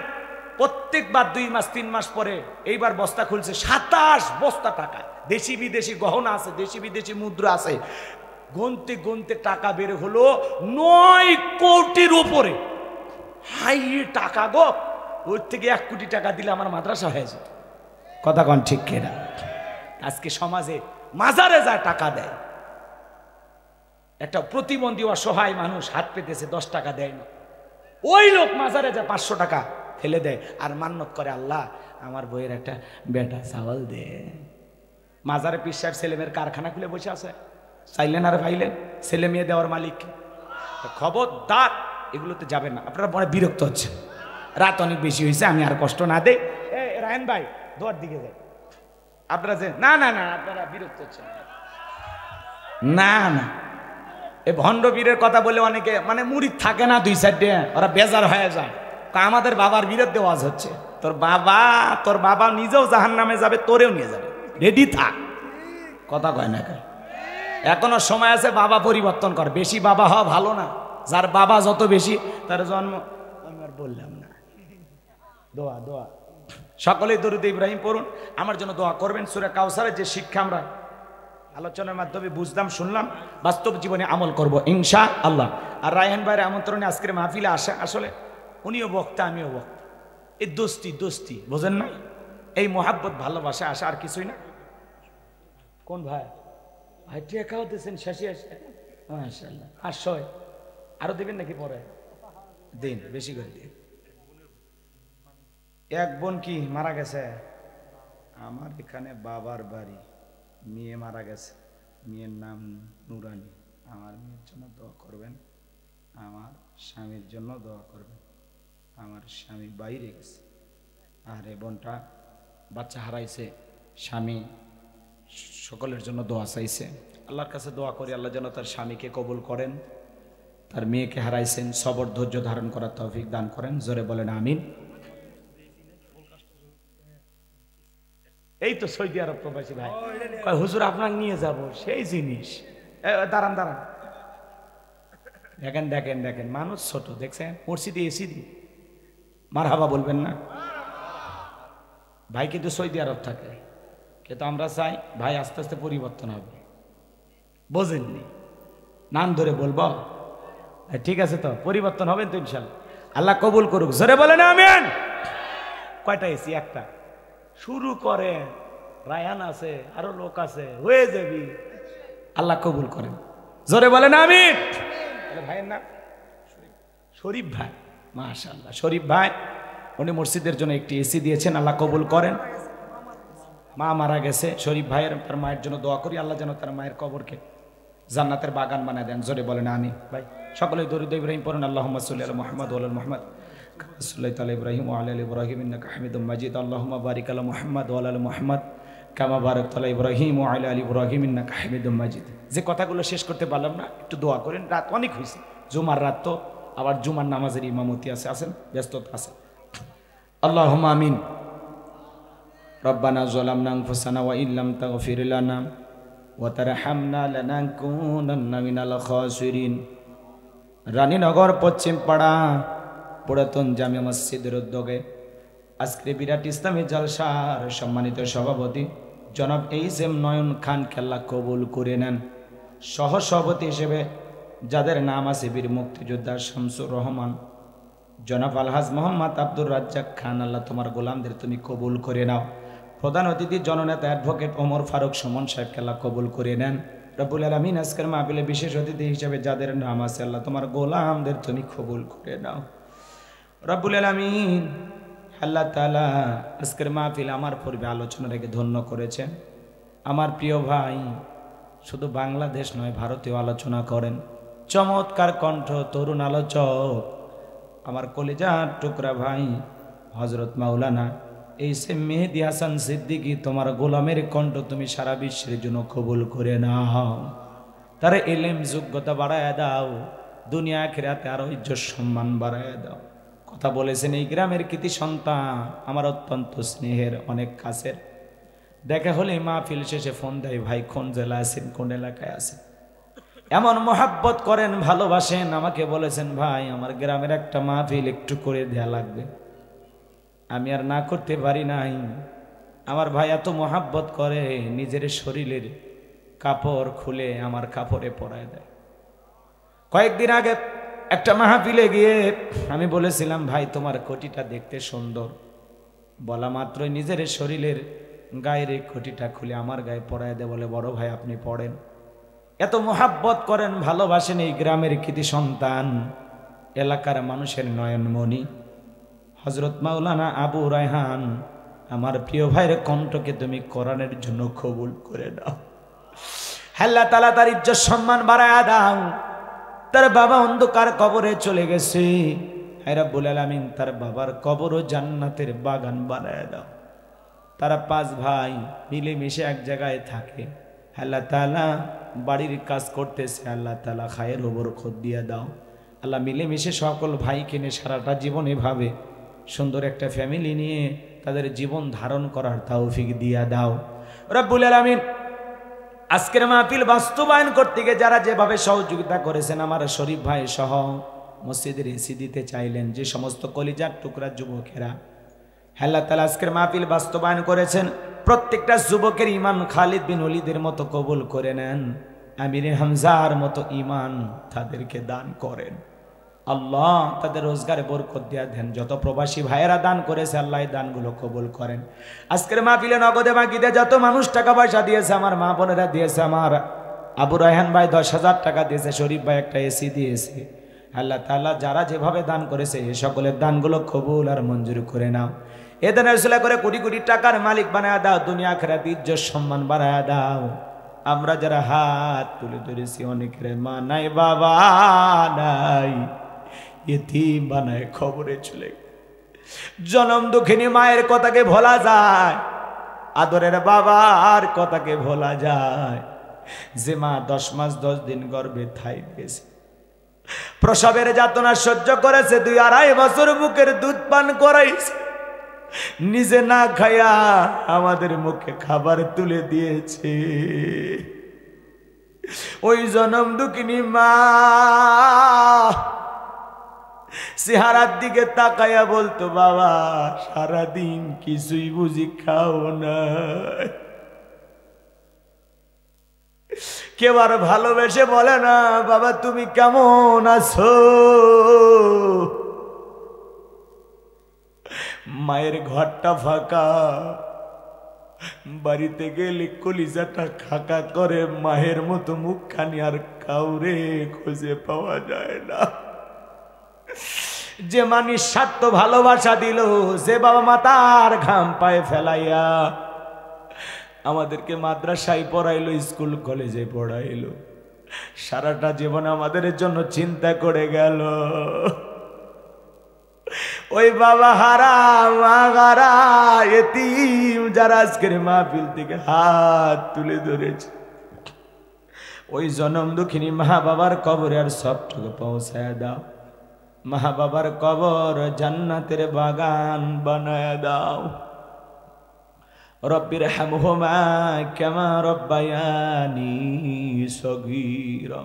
প্রত্যেকবার 2 মাস 3 মাস পরে এইবার বস্তা খুলছে 27 বস্তা টাকা, দেশি বিদেশি গহনা আছে, দেশি বিদেশি মুদ্রা আছে, গুনতে গুনতে টাকা বের হলো 9 কোটির উপরে। হাই টাকা গো, ওর থেকে 1 কোটি টাকা দিলে আমার মাদ্রাসা হয়ে যেত, কথা কন ঠিক কিনা? আজকে সমাজে মাজারে যায় টাকা দেয়, একটা প্রতিবন্ধী অসহায় মানুষ হাত পেতেছে 10 টাকা দেয় না, ওই লোক মাজারে যায় 500 টাকা ফেলে দেয় আর মান্নত করে, আল্লাহ আমার বইয়ের একটা বেটা চাওয়াল দে। মাজারে পীর সাহেব ছেলে মেয়ের কারখানা খুলে বসে আছে, চাইলেন আর ভাইলেন, ছেলে মেয়ে দেওয়ার মালিক। খবরদার এগুলোতে যাবেন না, আপনারা বড় বিরক্ত হচ্ছে, রাত অনেক বেশি হয়েছে, আমি আর কষ্ট না দেই। রায়ন ভাই দোয়ার দিকে যাই, আপনারা যে না না না আপনারা বিরক্ত হচ্ছেন না না, এই ভণ্ড বীরের কথা বলে অনেকে মানে মুরিদ থাকে না 2-4টে, ওরা বেজার হয়ে যায়, আমাদের বাবার বিরুদ্ধে ওয়াজ হচ্ছে, তোর বাবা নিজেও জাহান্নামে যাবে, তোরেও নিয়ে যাবে, রেডি থাক, কথা কয় না কেন? এখনো সময় আছে, বাবা পরিবর্তন কর, বেশি বাবা হওয়া ভালো না, যার বাবা যত বেশি তার জন্ম। আমি আর বললাম না, দোয়া দোয়া সকলেই দরুদ ইব্রাহিম পড়ুন, আমার জন্য দোয়া করবেন। সূরা কাউসারের যে শিক্ষা আমরা আলোচনার মাধ্যমে বুঝলাম শুনলাম, বাস্তব জীবনে আমল করব ইনশাআল্লাহ। আর রায়হান ভাইয়ের আমন্ত্রণে আজকের মাহফিলে আসা, আসলে উনিও বক্তা আমিও বক্তা, এই দোস্তি বোঝেন না, এই মোহাব্বত ভালোবাসা আসা, আর কিছুই না। কোন ভাই ভাই টেকাও দিয়েছেন শেষে এসে, মাশাআল্লাহ 500 আরো দিবেন নাকি পরে? দিন, বেশি করে দিন। এক বোন কি মারা গেছে? আমার এখানে বাবার বাড়ি, মেয়ে মারা গেছে, মেয়ের নাম নুরানি, আমার মেয়ের জন্য দোয়া করবেন, আমার স্বামীর জন্য দোয়া করবেন, আমার স্বামী বাইরে গেছে, আর এই বোনটা বাচ্চা হারাইছে, স্বামী সকলের জন্য দোয়া চাইছে, আল্লাহর কাছে দোয়া করি আল্লাহ যেন তার স্বামীকে কবুল করেন, তার মেয়েকে হারাইছেন, সবর ধৈর্য ধারণ করার তৌফিক দান করেন, জোরে বলেন আমিন। এই তো সৌদি আরব প্রবাসী ভাই কয় হুজুর আপনাকে নিয়ে যাব, সেই জিনিস। দাঁড়ান দাঁড়ান, দেখেন দেখেন দেখেন, মানুষ ছোট দেখছেন, মসজিদে এসি দি মারহাবা বলবেন না? ভাই কিন্তু সৌদি আরব থাকে, কিন্তু আমরা চাই ভাই আস্তে আস্তে পরিবর্তন হবে, বোঝেননি? নাম ধরে বলবো? ঠিক আছে, তো পরিবর্তন হবেন তো ইনশাল্লাহ, আল্লাহ কবুল করুক, জোরে বলেন আমিন। কয়টা এসি? একটা। শুরু করে রায়ান আছে, আরো লোক আছে, হয়ে যাবি, আল্লাহ কবুল করেন, জোরে বলেন আমিন। ভাইয়ের নাম শরীফ ভাই, মাশাআল্লাহ শরীফ ভাই, উনি মসজিদের জন্য একটি এসি দিয়েছেন, আল্লাহ কবুল করেন। মা মারা গেছে, শরীফ ভাইয়ের তার মায়ের জন্য দোয়া করি, আল্লাহ যেন তার মায়ের কবরকে জান্নাতের বাগান বানায় দেন, জোরে বলেন আমিন। ভাই সকলেই দরুদ ইব্রাহিম পড়ুন, আল্লাহুম্মা সাল্লি আলা মুহাম্মাদ ওয়া আলা মুহাম্মাদ সাল্লাল্লাহু আলা ইব্রাহিম ওয়া আলা আলি ইব্রাহিম ইন্নাকা হামিদুম মাজিদ, আল্লাহুম্মা বারিক আলা মুহাম্মাদ ওয়া আলা মুহাম্মাদ কামা বারাকতা আলা ইব্রাহিম ওয়া আলা আলি ইব্রাহিম ইন্নাকা হামিদুম মাজিদ। যে কথাগুলো শেষ করতে পারলাম না, একটু দোয়া করেন, রাত অনেক হয়েছে, জুমার রাত তো, আবার জুমার নামাজের ইমামতি আছে, আছেন ব্যস্ততা আছে। আল্লাহুম্মা আমিন। রব্বানা যালামনা আনফুসানা ওয়া ইল্লাম তাগফির লানা ওয়া তারহামনা লানাকুনান্না মিনাল খাসিরিন। রানীনগর পশ্চিম পাড়া পুরাতন জামিয়া মসজিদের উদ্যোগে আজকে বিরাট ইসলামী জলসার সম্মানিত সভাপতি জনাব এইচ.এম. নয়ন খান আল্লাহ কবুল করে নেন। সহ সভাপতি হিসেবে যাদের নাম আছে বীর মুক্তিযোদ্ধা শামসুর রহমান, জনাব আলহাজ মোহাম্মদ আব্দুর রাজ্জাক খান, আল্লাহ তোমার গোলামদের তুমি কবুল করে নাও। প্রধান অতিথি জননেতা অ্যাডভোকেট ওমর ফারুক সুমন সাহেবকে আল্লাহ কবুল করে নেন। রব্বুল আলামিন আজকের মাহফিলে বিশেষ অতিথি হিসেবে যাদের নাম আছে আল্লাহ তোমার গোলামদের তুমি কবুল করে নাও। রব্বুল আলামিন আল্লাহ তাআলা আজকের মাহফিল আমার পূর্বে আলোচনা রেখে ধন্য করেছেন। আমার প্রিয় ভাই শুধু বাংলাদেশ নয় ভারতেও আলোচনা করেন, চমৎকার কণ্ঠ, তরুণ আলোচক, আমার কলিজার টুকরা ভাই হযরত মাওলানা এইচ.এম. মেহেদী হাসান সিদ্দিকী, তোমার গোলামের কণ্ঠ তুমি সারা বিশ্বের জন্য কবুল করে নাও। তার ইলম যোগ্যতা বাড়ায় দাও, দুনিয়া আখিরাতে আরো ইজ্জত সম্মান বাড়ায় দাও। কথা বলেছেন এই গ্রামের কৃতি সন্তান, আমার অত্যন্ত স্নেহের, অনেক কাছের। দেখা হলে মাহফিল শেষে ফোন দেয়, ভাই কোন জেলা আছেন, কোন এলাকায় আছেন। এমন মোহাব্বত করেন, ভালোবাসেন। আমাকে বলেছেন, ভাই আমার গ্রামের একটা মাহফিল একটু করে দেয়া লাগবে। আমি আর না করতে পারি নাই। আমার ভাই এত মোহাব্বত করে, নিজের শরীরের কাপড় খুলে আমার কাপড়ে পরায় দেয়। কয়েকদিন আগে একটা মাহফিলে গিয়ে আমি বলেছিলাম, ভাই তোমার কোটিটা দেখতে সুন্দর। বলা মাত্রই নিজের শরীরের গায়ের কোটিটা খুলে আমার গায়ে পরায় দেয়, বলে বড় ভাই আপনি পড়েন। এত মোহাব্বত করেন, ভালোবাসেন এই গ্রামের কৃতি সন্তান, এলাকার মানুষের নয়নমণি হযরত মাওলানা আবু রায়হান। আমার প্রিয় ভাইয়ের কণ্ঠকে তুমি কোরআনের জন্য কবুল করে দাও। আল্লাহ তাআলা তার ইজ্জত সম্মান বাড়ায়া দাও। তার বাবা অন্ধকার কবরে চলে গেছে, হে রাব্বুল আলামিন তার বাবার কবরও জান্নাতের বাগান বানায়া দাও। তারা 5 ভাই মিলেমিশে এক জায়গায় থাকে। আল্লাহ তাআলা বাড়ির কাজ করতেছে, আল্লাহ তাআলা খায়ের ও বরকত দিয়ে দাও। আল্লাহ মিলেমিশে সকল ভাইকে নিয়ে সারাটা জীবন এভাবে সুন্দর একটা ফ্যামিলি নিয়ে তাদের জীবন ধারণ করার তৌফিক দিয়া দাও রব্বুল আলামিন। আজকের মাহফিল বাস্তবায়ন করতে গিয়ে যারা যেভাবে সহযোগিতা করেছেন, আমার শরীফ ভাই সহ মসজিদের এসি দিতে চাইলেন যে সমস্ত কলিজার টুকরা যুবকেরা, আল্লাহ তাআলা আজকের মাহফিল বাস্তবায়ন করেছেন, প্রত্যেকটা যুবকের ঈমান খালিদ বিন ওলীদের মতো কবুল করে নেন। আমির হামজার মতো ঈমান তাদেরকে দান করেন। আল্লাহ তাদের রোজগারে বরকত দিয়া দেন। যত প্রবাসী ভাইয়েরা দান করেছে, আল্লাহ এই দানগুলো কবুল করেন। আজকের মাহফিলে নগদে বাকিতে যত মানুষ টাকা পয়সা দিয়েছে, আমার মা বোনেরা দিয়েছে, আমার আবু রায়হান ভাই 10,000 টাকা দিয়েছে, শরীফ ভাই একটা এসি দিয়েছে। আল্লাহ তাআলা যারা যেভাবে দান করেছে, এই সকলের দানগুলো কবুল আর মঞ্জুর করে নাও। এ দানের উসিলা করে কোটি কোটি টাকার মালিক বানায় দাও, দুনিয়া আখিরাতে ইজ্জত সম্মান বাড়ায় দাও। আমরা যারা হাত তুলে ধরেছি, অনেকের মা নাই, বাবা নাই, ইতিম বানায় খবরে চলে। জনম দুঃখিনী মায়ের কথাকে ভোলা যায়, আদরের বাবার কথাকে ভোলা যায়। যে মা 10 মাস 10 দিন গর্ভে ঠাই দিয়েছে, প্রসবের যাতনা সহ্য করেছে, 2-2.5 বছর বুকের দুধ পান করাইছে, নিজে না খায়া আমাদের মুখে খাবার তুলে দিয়েছে। ওই জনম দুঃখিনী মা চেহারার দিকে তাকায়া বলতো, বাবা সারাদিন কিছুই বুঝি খাও না। কেউ আর ভালোবেসে বলে না, বাবা তুমি কেমন আছো। মায়ের ঘরটা ফাঁকা, বাড়িতে গেলে কলিজাটা খাকা করে, মায়ের মতো মুখখানি আর কাউরে খুঁজে পাওয়া যায় না। যে মা নিঃস্বার্থ ভালোবাসা দিল, যে বাবা মাতার ঘাম পায়ে ফেলাইয়া আমাদেরকে মাদ্রাসায় পড়াইলো, স্কুল কলেজে পড়াইলো, সারাটা জীবন আমাদের জন্য চিন্তা করে গেল, ওই বাবা হারা মা হারা এতিম যারা আজকের মাহফিল থেকে হাত তুলে ধরেছে, ওই জনম দুঃখিনী মা বাবার কবরে আর সবটুকু পৌঁছায় দাও। মা বাবার কবর জান্নাতের বাগান বানায় দাও। রব্বির হামহুমা কামা রব্বায়ানি সগীরা,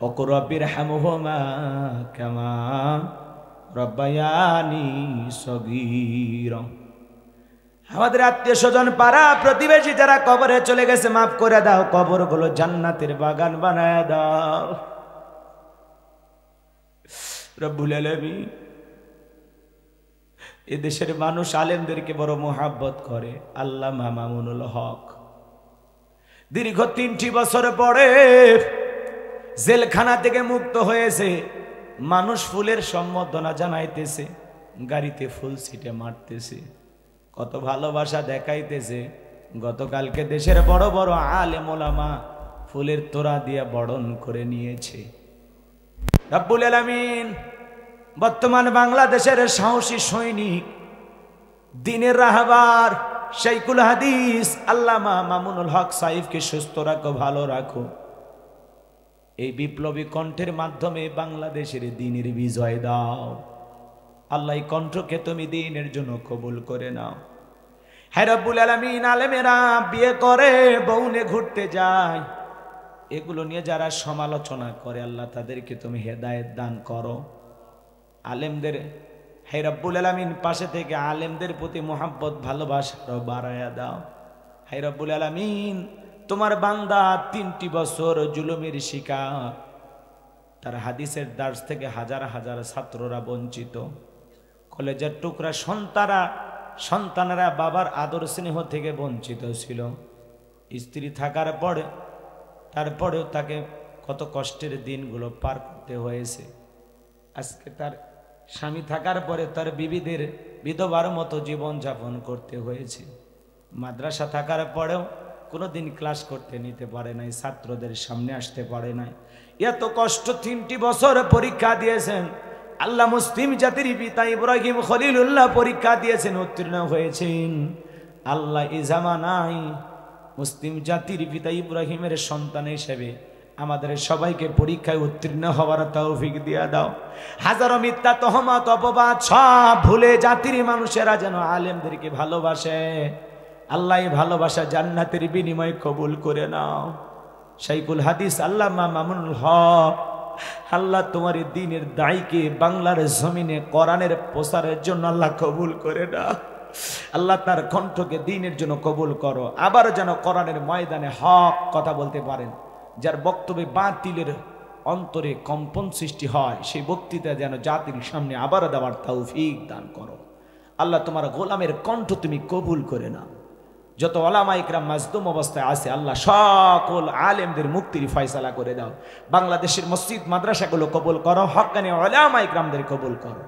ওয়া রব্বির হামহুমা কামা রব্বায়ানি সগীরা। আমাদের আত্মীয় স্বজন পাড়া প্রতিবেশী যারা কবরে চলে গেছে, মাফ করে দাও, কবরগুলো জান্নাতের বাগান বানায় দাও রব্বুল আলামিন। এদেশের মানুষ আলেমদেরকে বড় মোহাব্বত করে। আল্লামা মামুনুল হক দীর্ঘ 3টি বছর পরে জেলখানা থেকে মুক্ত হয়েছে। মানুষ ফুলের সম্বর্ধনা জানাইতেছে, গাড়িতে ফুল ছিটে মারতেছে, কত ভালোবাসা দেখাইতেছে। গতকালকে দেশের বড় বড় আলেম ওলামা ফুলের তোড়া দিয়ে বরণ করে নিয়েছে। রব্বুল আলামিন বর্তমান বাংলাদেশের সাহসী সৈনিক, দিনের রাহবার, শাইখুল হাদিস আল্লামা মামুনুল হক সাহেবকে সুস্থ রাখো, ভালো রাখো। এই বিপ্লবী কণ্ঠের মাধ্যমে বাংলাদেশের দ্বীনের বিজয় দাও আল্লাহ। এই কণ্ঠকে তুমি দ্বীনের জন্য কবুল করে নাও। হে রব্বুল আলামিন, আলেমেরা বিয়ে করে বউনে ঘুরতে যায়, এগুলো নিয়ে যারা সমালোচনা করে আল্লাহ তাদেরকে তুমি হেদায়েত দান করো। আলেমদের হে রব্বুল আলামিন পাশে থেকে আলেমদের প্রতি মোহাব্বত ভালোবাসা বাড়ায়া দাও। হে রব্বুল আলামিন, তোমার বান্দা 3টি বছর জুলুমের শিকার, তার হাদিসের দার্স থেকে হাজার হাজার ছাত্ররা বঞ্চিত, কলেজের টুকরা সন্তানেরা বাবার আদর স্নেহ থেকে বঞ্চিত ছিল। স্ত্রী থাকার পরে তারপরেও তাকে কত কষ্টের দিনগুলো পার করতে হয়েছে। আজকে তার স্বামী থাকার পরে তার বিবিদের বিধবার মতো জীবন যাপন করতে হয়েছে। মাদ্রাসা থাকার পরেও কোনোদিন ক্লাস করতে নিতে পারে নাই, ছাত্রদের সামনে আসতে পারে নাই। এত কষ্ট 3টি বছর পরীক্ষা দিয়েছেন আল্লাহ। মুসলিম জাতির পিতা ইব্রাহিম খলিলুল্লাহ পরীক্ষা দিয়েছেন, উত্তীর্ণ হয়েছেন। আল্লাহ এই জামানায় মুসলিম জাতির পিতা ইব্রাহিমের সন্তান হিসেবে আমাদের সবাইকে পরীক্ষায় উত্তীর্ণ হওয়ার তৌফিক দিয়া দাও। হাজারো মিথ্যা তহমত অপবাদ সব ভুলে জাতির মানুষেরা যেন আলেমদেরকে ভালোবাসে। আল্লাহ এই ভালোবাসা জান্নাতের বিনিময়ে কবুল করে নাও। শাইখুল হাদিস আল্লামা মামুনুল হক, আল্লাহ তোমার দ্বীনের দায়ীকে বাংলার জমিনে কোরআনের প্রচারের জন্য আল্লাহ কবুল করে নাও। আল্লাহ তার কণ্ঠকে দ্বীনের জন্য কবুল করো। আবার যেন কোরআনের ময়দানে হক কথা বলতে পারেন। যার বক্তব্যে বাতিলের অন্তরে কম্পন সৃষ্টি হয়, সেই বক্তৃতা যেন জাতির সামনে আবার দেওয়ার তৌফিক দান করো। আল্লাহ তোমার গোলামের কণ্ঠ তুমি কবুল করে নাও। যত ওলামা ইকরাম মাজলুম অবস্থায় আছে আল্লাহ সকল আলেমদের মুক্তির ফয়সালা করে দাও। বাংলাদেশের মসজিদ মাদ্রাসাগুলো কবুল করো, হক্কানি ওলামা ইকরামদের কবুল করো।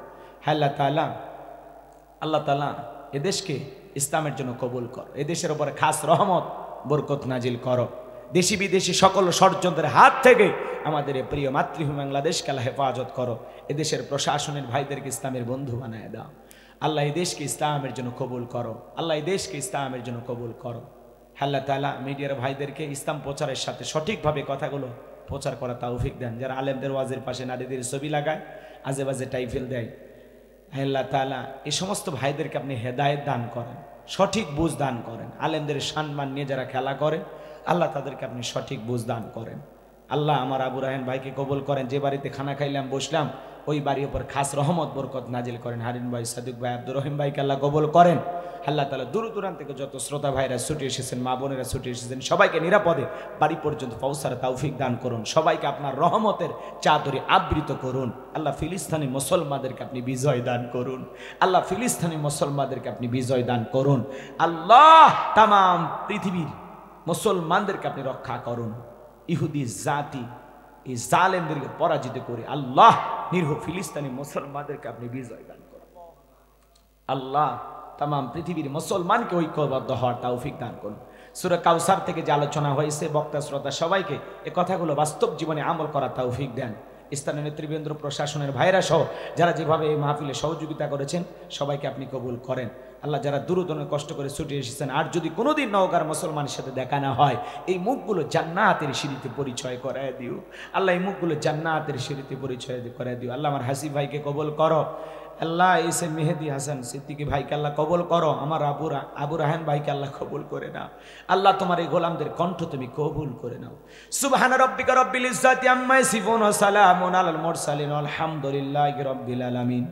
আল্লাহ তাআলা এদেশকে ইসলামের জন্য কবুল করো। এদেশের উপরে খাস রহমত বরকত নাজিল করো। দেশি বিদেশি সকল ষড়যন্ত্রের হাত থেকে আমাদের এই প্রিয় মাতৃভূমি বাংলাদেশকে আল্লাহ হেফাজত করো। এদেশের প্রশাসনের ভাইদেরকে ইসলামের বন্ধু বানায় দাও। আল্লাহ এই দেশকে ইসলামের জন্য কবুল করো। আল্লাহ এই দেশকে ইসলামের জন্য কবুল করো। আল্লাহ তাআলা মিডিয়ার ভাইদেরকে ইসলাম প্রচারের সাথে সঠিকভাবে কথাগুলো প্রচার করা তৌফিক দেন। যারা আলেমদের ওয়াজের পাশে নারীদের ছবি লাগায়, আজে বাজে টাইফেল দেয়, আল্লাহ তাআলা এই সমস্ত ভাইদেরকে আপনি হেদায়েত দান করেন, সঠিক বুঝ দান করেন। আলেমদের সম্মান নিয়ে যারা খেলা করে আল্লাহ তাদেরকে আপনি সঠিক বুঝ দান করেন। আল্লাহ আমার আবু রায়হান ভাইকে কবুল করেন। যে বাড়িতে খানা খাইলাম বসলাম ওই বাড়ির উপর খাস রহমত বরকত নাজিল করেন। হারিন ভাই, সাদিক ভাই, আব্দুর রহিম ভাইকে আল্লাহ কবুল করেন। আল্লাহ তাআলা দূর দূরান্ত থেকে যত শ্রোতা ভাইরা ছুটে এসেছেন, মা বোনেরা ছুটে এসেছেন, সবাইকে নিরাপদে বাড়ি পর্যন্ত পৌঁছার তৌফিক দান করুন। সবাইকে আপনার রহমতের চাদরে আবৃত করুন। আল্লাহ ফিলিস্তিনি মুসলমানদেরকে আপনি বিজয় দান করুন। আল্লাহ ফিলিস্তিনি মুসলমানদেরকে আপনি বিজয় দান করুন। আল্লাহ তামাম পৃথিবীর মুসলমানদেরকে আপনি রক্ষা করুন। ইহুদি জাতি এই জালেমদেরকে পরাজিত করে আল্লাহ নিরীহ ফিলিস্তিনি মুসলমানদেরকে আপনি বিজয় দান করুন। আল্লাহ তামাম পৃথিবীর মুসলমানকে ঐক্যবদ্ধ হওয়ার তৌফিক দান করুন। সূরা কাউসার থেকে যে আলোচনা হয়েছে, বক্তা শ্রোতা সবাইকে এ কথাগুলো বাস্তব জীবনে আমল করার তৌফিক দেন। স্থানীয় নেতৃবৃন্দ, প্রশাসনের ভাইরা সহ যারা যেভাবে এই মাহফিলে সহযোগিতা করেছেন সবাইকে আপনি কবুল করেন। আল্লাহ যারা দূরদূরে কষ্ট করে ছুটে এসেছেন, আর যদি কোনোদিন নওগাঁর মুসলমানের সাথে দেখা না হয়, এই মুখগুলো জান্নাতের সিঁড়িতে পরিচয় করায় দিও। আল্লাহ এই মুখগুলো জান্নাতের সিঁড়িতে পরিচয় করায় দিও। আল্লাহ আমার হাসি ভাইকে কবুল করো। আল্লাহ এসে মেহেদি হাসান সিদ্দিকী ভাইকে আল্লাহ কবুল করো। আমার আবু রায়হান ভাইকে আল্লাহ কবুল করে নাও। আল্লাহ তোমার এই গোলামদের কণ্ঠ তুমি কবুল করে নাও। সুবহানা রাব্বিকা রাব্বিল ইজ্জাতি আম্মা ইয়াসিফুন ওয়া সালামুন আলাল মুরসালিন আলহামদুলিল্লাহি রাব্বিল আলামিন।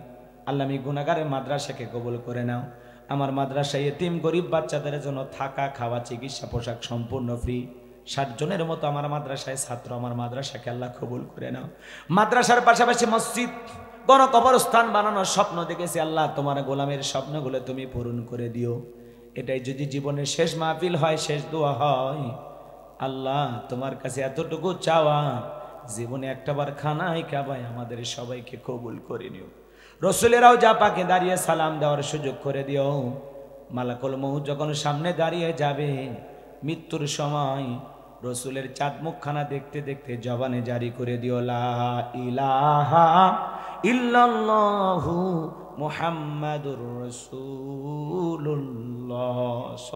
আল্লাহ আমি গুনাহগারের মাদ্রাসাকে কবুল করে নাও। আমার মাদ্রাসায় এতিম গরিব বাচ্চাদের জন্য থাকা, খাওয়া, চিকিৎসা, পোশাক সম্পূর্ণ ফ্রি। 60 জনের মতো আমার মাদ্রাসায় ছাত্র, আমার মাদ্রাসাকে আল্লাহ কবুল করে নাও। মাদ্রাসার পাশাপাশি মসজিদ, গণকবরস্থান বানানোর স্বপ্ন দেখেছি, আল্লাহ তোমার গোলামের স্বপ্নগুলো তুমি পূরণ করে দিও। এটাই যদি জীবনের শেষ মাহফিল হয়, শেষ দোয়া হয়, আল্লাহ তোমার কাছে এতটুকু চাওয়া, জীবনে একটাবার খানায় কাবায় আমাদের সবাইকে কবুল করে নিও। রসুলেরাও যা পাকে দাঁড়িয়ে সালাম দেওয়ার সুযোগ করে দিও। মালাকুল মউত যখন সামনে দাঁড়িয়ে যাবে মৃত্যুর সময়, রসুলের চাঁদ মুখখানা দেখতে দেখতে জবানে জারি করে দিও লা ইলাহা ইল্লাল্লাহু মুহাম্মাদুর রাসূলুল্লাহ।